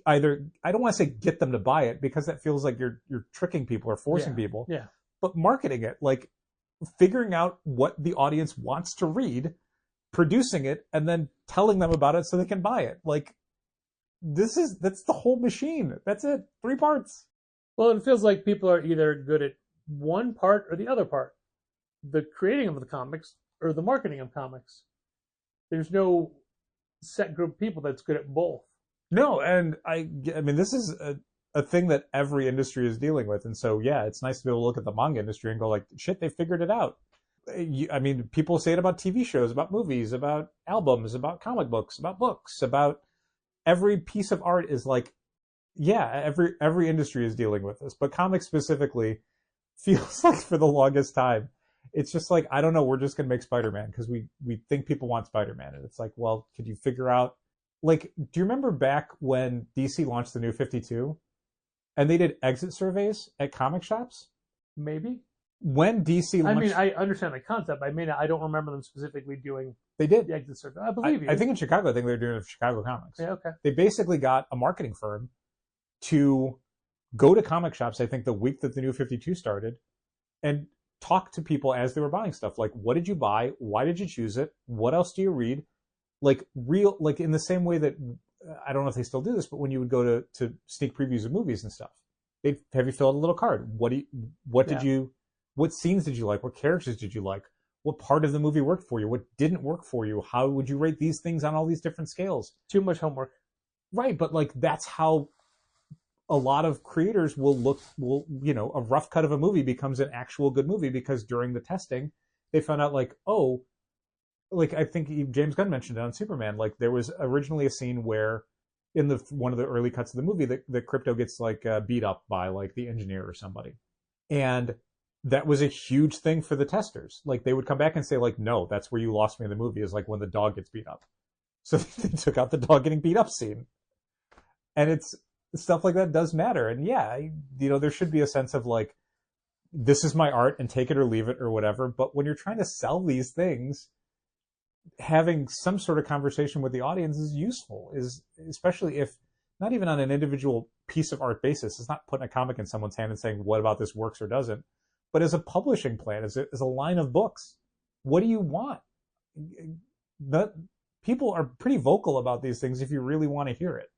either, I don't want to say get them to buy it because that feels like you're tricking people or forcing people. Yeah. But marketing it, like figuring out what the audience wants to read, producing it, and then telling them about it so they can buy it. Like that's the whole machine. That's it. 3 parts. Well, it feels like people are either good at one part or the other part. The creating of the comics or the marketing of comics. There's no set group of people that's good at both. No, and I mean, this is a thing that every industry is dealing with. And so, yeah, it's nice to be able to look at the manga industry and go like, shit, they figured it out. I mean, people say it about TV shows, about movies, about albums, about comic books, about every piece of art is like, yeah, every industry is dealing with this. But comics specifically feels like for the longest time, it's just like, I don't know, we're just going to make Spider-Man because we think people want Spider-Man. And it's like, well, could you figure out, like, do you remember back when DC launched the New 52 and they did exit surveys at comic shops? Maybe. When DC launched... I mean, I understand the concept. I don't remember them specifically doing they did the exit survey. I believe you. I think in Chicago, I think they were doing it for Chicago Comics. Yeah, okay. They basically got a marketing firm to go to comic shops, I think the week that the New 52 started, and talk to people as they were buying stuff. Like, what did you buy? Why did you choose it? What else do you read? Like in the same way that, I don't know if they still do this, but when you would go to sneak previews of movies and stuff, they'd have you fill out a little card. What scenes did you like? What characters did you like? What part of the movie worked for you? What didn't work for you? How would you rate these things on all these different scales? Too much homework. Right, but like that's how a lot of creators will a rough cut of a movie becomes an actual good movie because during the testing, they found out like, oh, like I think James Gunn mentioned it on Superman, like there was originally a scene where in one of the early cuts of the movie, the Crypto gets like beat up by like the engineer or somebody. And that was a huge thing for the testers. Like they would come back and say like, no, that's where you lost me in the movie is like when the dog gets beat up. So they took out the dog getting beat up scene. And it's stuff like that does matter. And yeah, there should be a sense of like, this is my art and take it or leave it or whatever. But when you're trying to sell these things, having some sort of conversation with the audience is useful, especially if not even on an individual piece of art basis. It's not putting a comic in someone's hand and saying, what about this works or doesn't? But as a publishing plan, as a line of books, what do you want? People are pretty vocal about these things if you really want to hear it.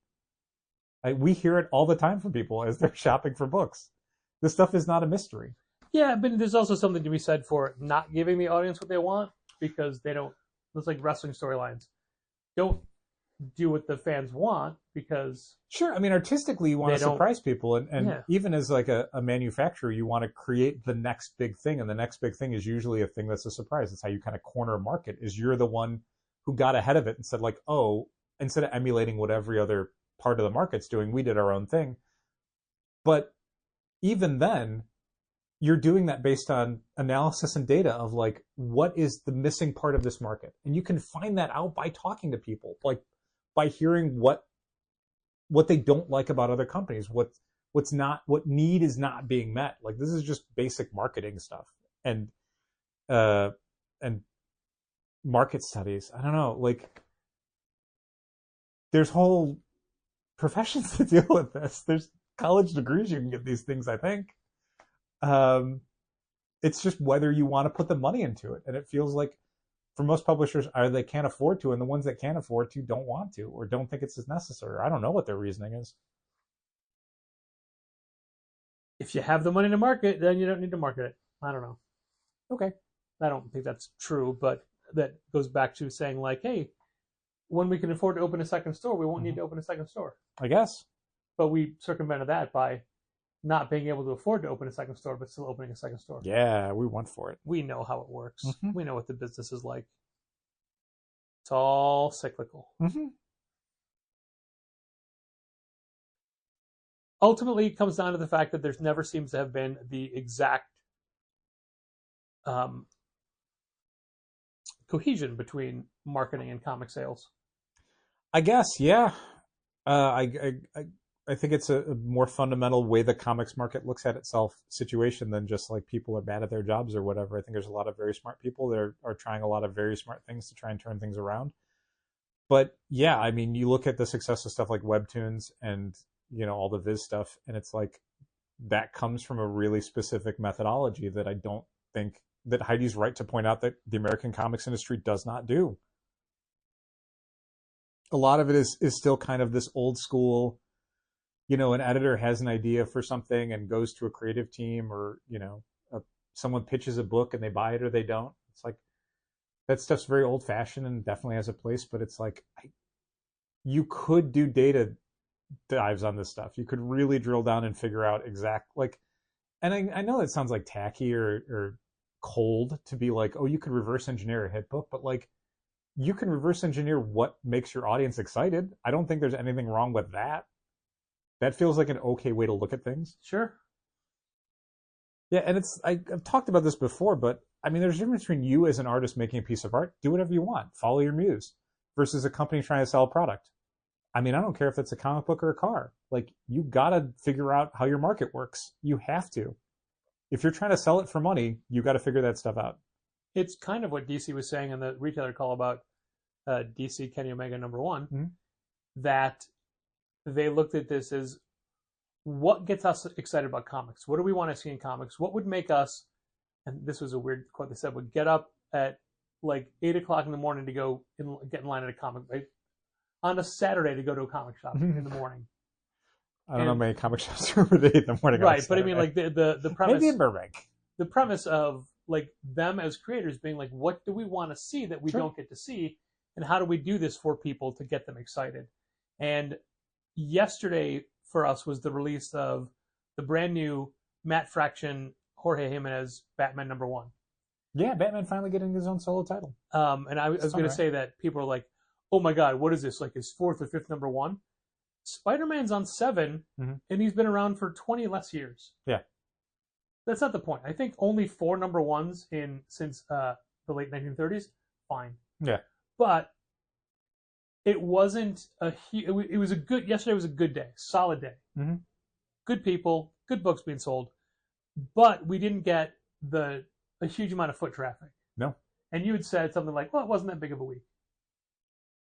We hear it all the time from people as they're shopping for books. This stuff is not a mystery. Yeah, but there's also something to be said for not giving the audience what they want because they don't. It's like wrestling storylines. Don't do what the fans want because... Sure, I mean, artistically, you want to surprise people. And yeah. Even as like a manufacturer, you want to create the next big thing. And the next big thing is usually a thing that's a surprise. It's how you kind of corner a market, is you're the one who got ahead of it and said like, oh, instead of emulating what every other part of the market's doing, we did our own thing. But even then, you're doing that based on analysis and data of like, what is the missing part of this market? And you can find that out by talking to people, like by hearing what they don't like about other companies, what need is not being met. Like, this is just basic marketing stuff and market studies. I don't know, like there's whole professions to deal with this. There's college degrees you can get these things, I think. It's just whether you want to put the money into it. And it feels like for most publishers, either they can't afford to, and the ones that can afford to don't want to, or don't think it's as necessary. I don't know what their reasoning is. If you have the money to market, then you don't need to market it. I don't know. Okay. I don't think that's true, but that goes back to saying like, hey, when we can afford to open a second store, we won't need to open a second store. I guess. But we circumvented that by not being able to afford to open a second store, but still opening a second store. Yeah, we went for it. We know how it works. Mm-hmm. We know what the business is like. It's all cyclical. Mm-hmm. Ultimately, it comes down to the fact that there's never seems to have been the exact cohesion between marketing and comic sales. I guess, yeah. I think it's a more fundamental way the comics market looks at itself situation than just like people are bad at their jobs or whatever. I think there's a lot of very smart people that are trying a lot of very smart things to try and turn things around. But yeah, I mean, you look at the success of stuff like Webtoons and, you know, all the Viz stuff, and it's like that comes from a really specific methodology that I don't think that Heidi's right to point out that the American comics industry does not do. A lot of it is still kind of this old school, you know, an editor has an idea for something and goes to a creative team, or, you know, someone pitches a book and they buy it or they don't. It's like, that stuff's very old fashioned and definitely has a place, but it's like, you could do data dives on this stuff. You could really drill down and figure out and I know that sounds like tacky or cold to be like, oh, you could reverse engineer a hit book, but like, you can reverse engineer what makes your audience excited. I don't think there's anything wrong with that. That feels like an okay way to look at things. Sure. Yeah, and I've talked about this before, but I mean, there's a difference between you as an artist making a piece of art, do whatever you want, follow your muse, versus a company trying to sell a product. I mean, I don't care if it's a comic book or a car. Like, you gotta figure out how your market works. You have to. If you're trying to sell it for money, you got to figure that stuff out. It's kind of what DC was saying in the retailer call about DC Kenny Omega #1, Mm-hmm. that they looked at this as what gets us excited about comics? What do we want to see in comics? What would make us, and this was a weird quote they said, would get up at like 8 o'clock in the morning to go get in line at a comic, right? On a Saturday to go to a comic shop in the morning. I don't know many comic shops are over 8 in the morning. Right, but I mean, like the premise. Maybe in Burbank. The premise of like them as creators being like, what do we want to see that we don't get to see, and how do we do this for people to get them excited? And yesterday for us was the release of the brand new Matt Fraction, Jorge Jimenez Batman #1. Yeah, Batman finally getting his own solo title. And I was going to say that people are like, oh my God, what is this? Like his 4th or 5th #1? Spider-Man's on 7, and he's been around for 20 less years. Yeah. That's not the point. I think only 4 #1s since the late 1930s, fine. Yeah. But it wasn't it was a good, yesterday was a good day, solid day. Mm-hmm. Good people, good books being sold, but we didn't get a huge amount of foot traffic. No. And you had said something like, well, it wasn't that big of a week.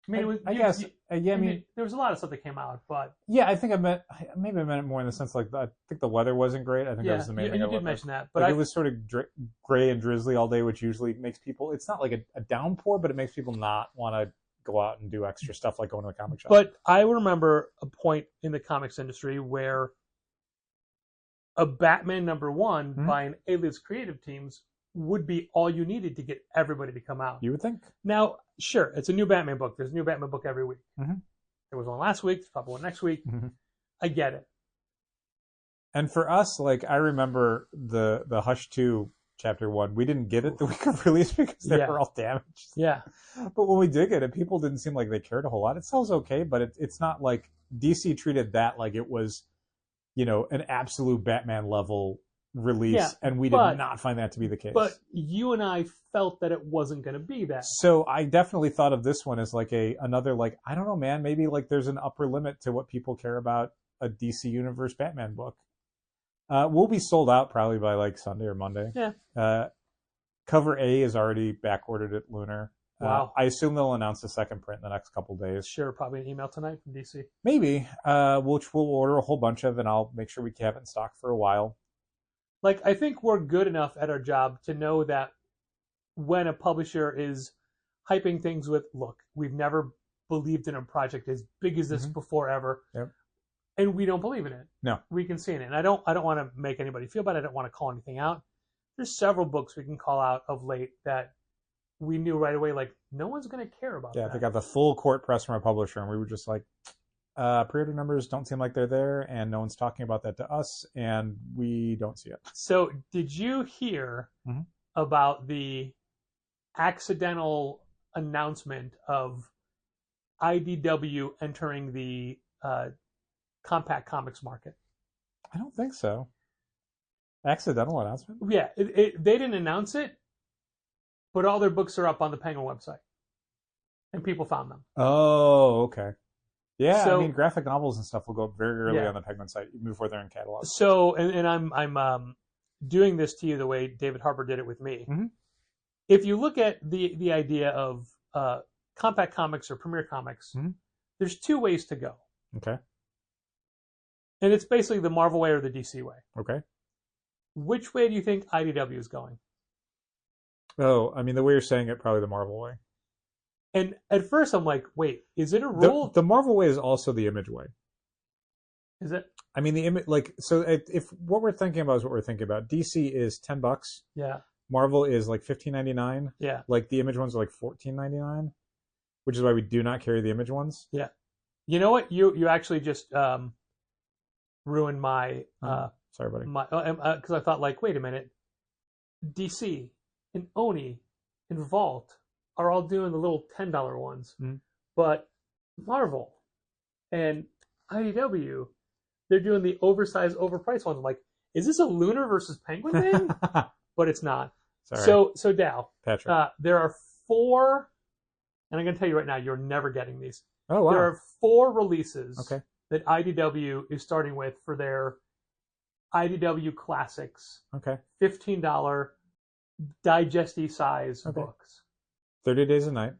I mean, it was, I guess, I mean, there was a lot of stuff that came out, but yeah, I think I meant it more in the sense like I think the weather wasn't great. I think that was the main thing. You did mention that, but like it was sort of gray and drizzly all day, which usually makes people. It's not like a downpour, but it makes people not want to go out and do extra stuff like going to a comic shop. But I remember a point in the comics industry where a Batman #1 by an alias creative teams would be all you needed to get everybody to come out. You would think. Now, sure, it's a new Batman book. There's a new Batman book every week. Mm-hmm. There was one last week. There's probably one next week. Mm-hmm. I get it. And for us, like I remember the Hush 2 Chapter 1, we didn't get it the week of release because they were all damaged. Yeah. But when we did get it, people didn't seem like they cared a whole lot. It sells okay, but it's not like DC treated that like it was, you know, an absolute Batman level release, Yeah, and we but- did not find that to be the case. But you and I felt that it wasn't going to be that. So I definitely thought of this one as like another, like, I don't know, man, maybe like there's an upper limit to what people care about a DC Universe Batman book. We'll be sold out probably by like Sunday or Monday. Yeah. Cover A is already back ordered at Lunar. Wow. I assume they'll announce a second print in the next couple days. Sure, probably an email tonight from DC. Maybe, which we'll order a whole bunch of, and I'll make sure we have it in stock for a while. Like, I think we're good enough at our job to know that when a publisher is hyping things with, look, we've never believed in a project as big as this before ever. Yep. And we don't believe in it. No. We can see it. And I don't want to make anybody feel bad. I don't want to call anything out. There's several books we can call out of late that we knew right away, like, no one's going to care about Yeah, that. they got the full court press from a publisher, and we were just like, pre-order numbers don't seem like they're there, and no one's talking about that to us, and we don't see it. So did you hear Mhm. about the accidental announcement of IDW entering the compact comics market? I don't think so. Accidental announcement? Yeah, they didn't announce it, but all their books are up on the Penguin website, and people found them. Oh, okay. Yeah, So- I mean, graphic novels and stuff will go up very early Yeah. on the Penguin site, even before they're in catalog. So, and I'm doing this to you the way David Harbour did it with me. Mhm. If you look at the idea of compact comics or Premier Comics, Mhm. there's two ways to go, Okay. and it's basically the Marvel way or the DC way. Okay. Which way do you think IDW is going? Oh, I mean, the way you're saying it, probably the Marvel way. And at first, I'm like, wait, is it a The, rule? the Marvel way is also the Image way. Is it? I mean, the image, like, so if what we're thinking about is what we're thinking about, DC is $10, Yeah, Marvel is like $15.99. yeah. Like the Image ones are like $14.99, which is why we do not carry the Image ones. You know what? You actually just ruined my Sorry, buddy. because I thought, like, wait a minute, DC and Oni and Vault are all doing the little $10 ones, Mhm. but Marvel and IDW, they're doing the oversized, overpriced ones. I'm like, is this a Lunar versus Penguin thing? But it's not. Sorry, So Dow, Patrick. there are 4, and I'm going to tell you right now, you're never getting these. Oh wow. There are 4 releases Okay. that IDW is starting with for their IDW Classics, Okay. $15 digesty size Okay. books. 30 Days a Night.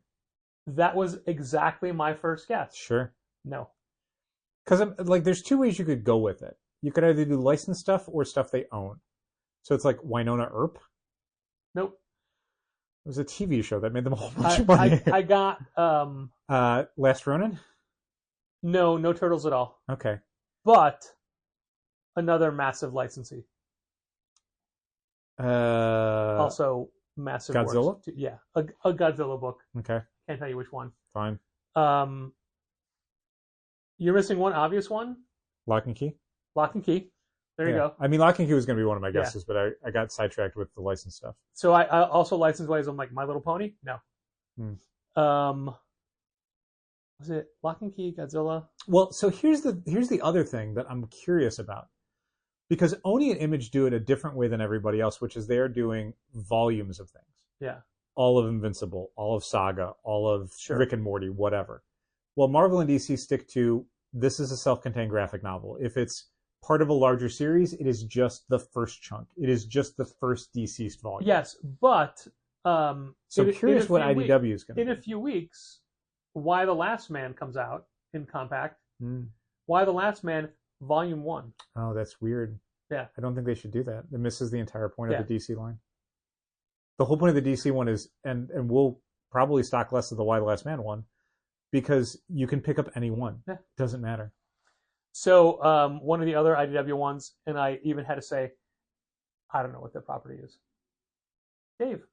That was exactly my first guess. Sure. No. Because like, there's two ways you could go with it. You could either do licensed stuff or stuff they own. So it's like Winona Earp. Nope. It was a TV show that made them a whole bunch of money. I got Last Ronin. no turtles at all. Okay. But another massive licensee. Also massive Godzilla? works. Yeah. A Godzilla book. Okay. Can't tell you which one. Fine. You're missing one obvious one. Lock and Key. Lock and Key. There you Yeah. go. I mean, Lock and Key was going to be one of my Yeah. guesses, but I got sidetracked with the licensed stuff. So I also license ways. I'm like My Little Pony. No. Was it Lock and Key, Godzilla? Well, so here's the other thing that I'm curious about, because Oni and Image do it a different way than everybody else, which is they're doing volumes of things. Yeah. All of Invincible, all of Saga, all of Sure. Rick and Morty, whatever. Well, Marvel and DC stick to, this is a self-contained graphic novel. If it's part of a larger series, it is just the first chunk. It is just the first deceased volume. Yes, but So curious what IDW is going to in a few weeks. Why the Last Man comes out in compact. Mm. Why the Last Man Volume 1. Oh, that's weird. Yeah. I don't think they should do that. It misses the entire point Yeah. of the DC line. The whole point of the DC one is, and we'll probably stock less of the Why the Last Man one, because you can pick up any one. Yeah. It doesn't matter. So one of the other IDW ones, and I even had to say, I don't know what their property is. Dave.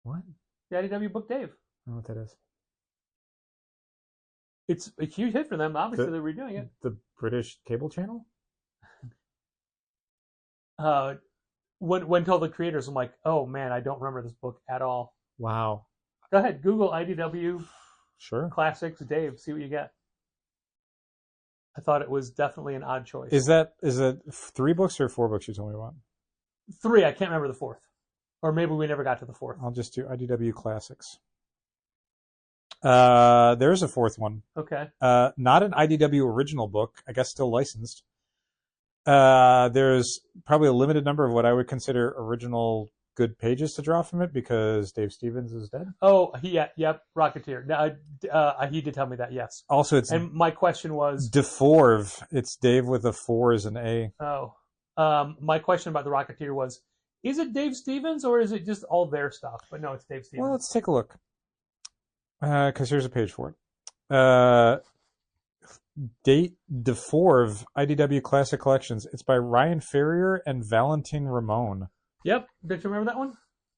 What? The IDW book Dave. I don't know what that is. It's a huge hit for them. Obviously, they're redoing it. The British cable channel? When told the creators, I'm like, oh man, I don't remember this book at all. Wow. Go ahead, Google IDW Sure. Classics Dave, see what you get. I thought it was definitely an odd choice. Is it 3 books or 4 books you told me about? 3. I can't remember the 4th, or maybe we never got to the 4th. I'll just do IDW Classics. There's a 4th one. Okay. Not an IDW original book. I guess still licensed. There's probably a limited number of what I would consider original good pages to draw from it because Dave Stevens is dead. Oh, yep, Rocketeer. He did tell me that, yes. Also, it's And my question was... DeForv. It's Dave with a 4 as an A. Oh. My question about the Rocketeer was, is it Dave Stevens or is it just all their stuff? But no, it's Dave Stevens. Well, let's take a look. Because here's a page for it. DeForv, IDW Classic Collections. It's by Ryan Ferrier and Valentin Ramon. Yep. Did you remember that one?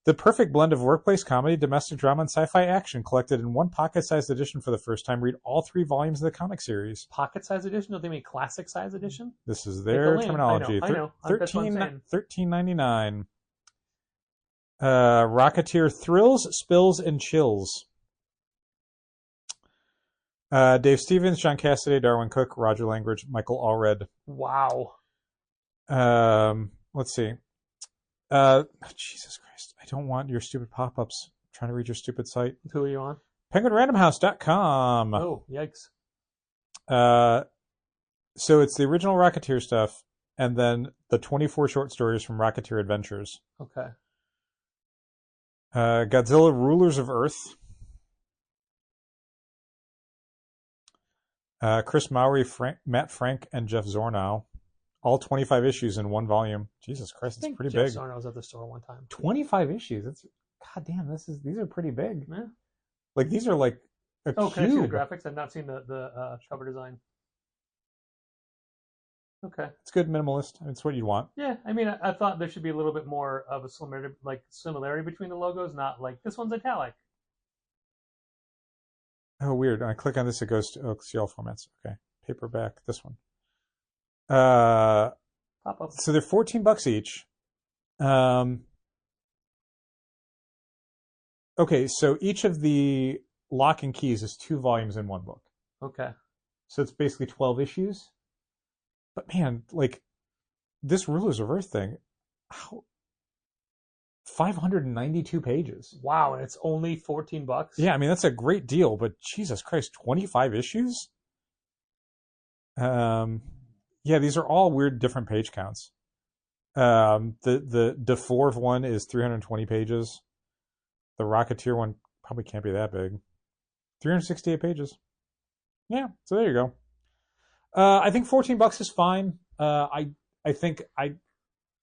The perfect blend of workplace comedy, domestic drama, and sci-fi action collected in one pocket-sized edition for the first time. Read all 3 volumes of the comic series. Pocket-size edition? Don't they mean classic-size edition? This is their terminology. I know. That's what I'm saying. $13.99. Rocketeer Thrills, Spills, and Chills. Dave Stevens, John Cassaday, Darwin Cook, Roger Langridge, Michael Allred. Wow. Let's see. Jesus Christ. I don't want your stupid pop-ups. I'm trying to read your stupid site. Who are you on? PenguinRandomHouse.com. Oh, yikes. So it's the original Rocketeer stuff, and then the 24 short stories from Rocketeer Adventures. Okay. Godzilla Rulers of Earth. Chris Mowry, Matt Frank, and Jeff Zornow. All 25 issues in one volume. Jesus Christ, it's pretty big. Jeff Zornow was at the store one time. 25 issues. It's goddamn. These are pretty big. Yeah. Like these are like a Oh, can I see the cube. graphics? I've not seen the cover design. Okay. It's good, minimalist. It's what you want. Yeah, I mean, I thought there should be a little bit more of a similarity between the logos, not like this one's italic. Oh, weird. When I click on this, it goes to see all formats. Okay, paperback. This one. So Pop up. they're $14 each. Okay, so each of the Lock and Keys is 2 volumes in one book. Okay. So it's basically 12 issues. But man, like this Rulers of Earth thing, how 592 pages. Wow, and it's only $14. Yeah, I mean that's a great deal, but Jesus Christ, 25 issues? Yeah, these are all weird different page counts. The DeForv one is 320 pages. The Rocketeer one probably can't be that big. 368 pages. Yeah, so there you go. I think $14 is fine. I think I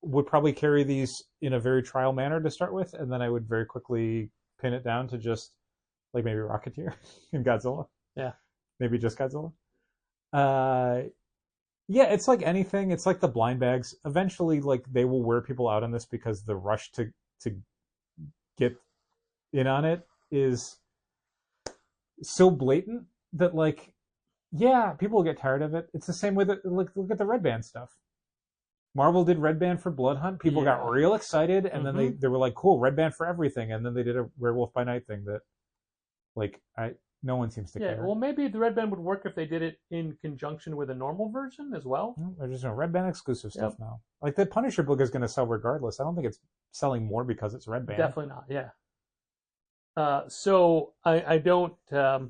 would probably carry these in a very trial manner to start with, and then I would very quickly pin it down to just like maybe Rocketeer and Godzilla. Yeah. Maybe just Godzilla. Yeah, it's like anything. It's like the blind bags. Eventually, like they will wear people out on this because the rush to get in on it is so blatant that like, yeah, people will get tired of it. It's the same with it. Look at the Red Band stuff. Marvel did Red Band for Blood Hunt. People got real excited, and then they were like, "Cool, Red Band for everything." And then they did a Werewolf by Night thing that, like, no one seems to care. Yeah, well, maybe the Red Band would work if they did it in conjunction with a normal version as well. They're just doing Red Band exclusive stuff now. Like the Punisher book is going to sell regardless. I don't think it's selling more because it's Red Band. Definitely not. Yeah. So I don't. I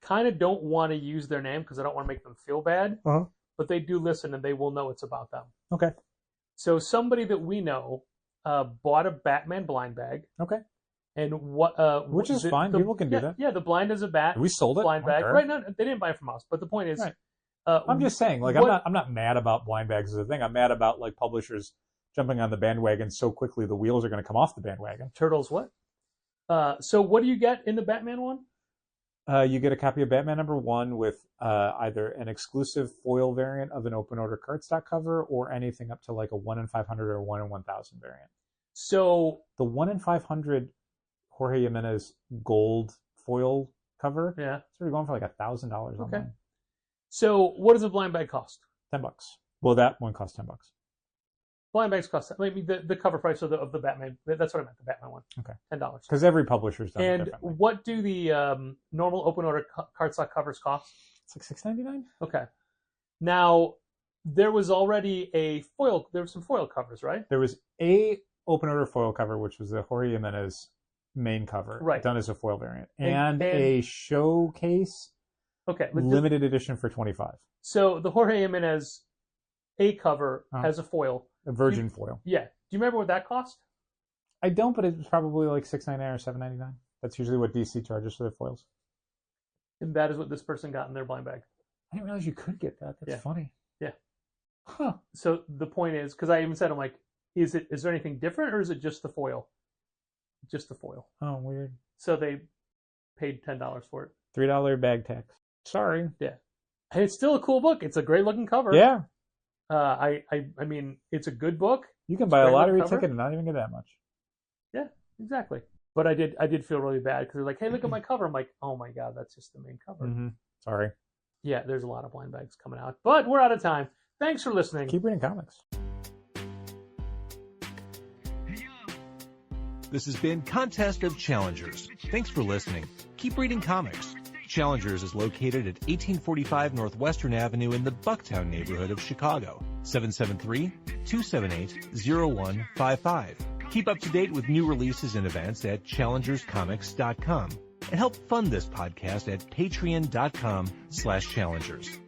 kind of don't want to use their name because I don't want to make them feel bad. Uh-huh. But they do listen, and they will know it's about them. Okay. So somebody that we know bought a Batman blind bag. Okay. And what? Which is fine. People can do that. Yeah, the blind is a bat. We sold it. Blind bag. Right? No, they didn't buy it from us. But the point is, right. I'm just saying, like, I'm not mad about blind bags as a thing. I'm mad about like publishers jumping on the bandwagon so quickly the wheels are going to come off the bandwagon. Turtles, what? So what do you get in the Batman one? You get a copy of Batman #1 with either an exclusive foil variant of an open order cardstock cover or anything up to like a 1 in 500 or 1 in 1000 variant. So the 1 in 500 Jorge Jimenez gold foil cover, yeah, it's already going for like $1,000 online. Okay. So what does a blind bag cost? $10. Well, that one costs $10. blind bags cost, maybe the cover price of the Batman. That's what I meant, the Batman one. Okay. $10. Because every publisher's done it And differently. what do the normal open order cardstock covers cost? It's like $6.99? Okay. Now, there was already there were some foil covers, right? There was a open order foil cover, which was the Jorge Jimenez main cover, Right. done as a foil variant, And- and a showcase Okay. limited edition for $25. So the Jorge Jimenez A cover Uh-huh. has a foil. A virgin foil. Yeah. Do you remember what that cost? I don't, but it's probably like $6.99 or $7.99. That's usually what DC charges for their foils. And that is what this person got in their blind bag. I didn't realize you could get that. That's Yeah. funny. Yeah. Huh. So the point is, because I even said, I'm like, is there anything different, or is it just the foil? Just the foil. Oh, weird. So they paid $10 for it. $3 bag tax. Sorry. Yeah. And it's still a cool book. It's a great looking cover. Yeah. I mean, it's a good book. You can buy a Great lottery cover. ticket and not even get that much. Yeah, exactly. But I did feel really bad because they're like, hey, look at my cover. I'm like, oh my God, that's just the main cover. Mm-hmm. Sorry. Yeah, there's a lot of blind bags coming out. But we're out of time. Thanks for listening. Keep reading comics. This has been Contest of Challengers. Thanks for listening. Keep reading comics. Challengers is located at 1845 Northwestern Avenue in the Bucktown neighborhood of Chicago. 773-278-0155. Keep up to date with new releases and events at challengerscomics.com. And help fund this podcast at patreon.com/challengers.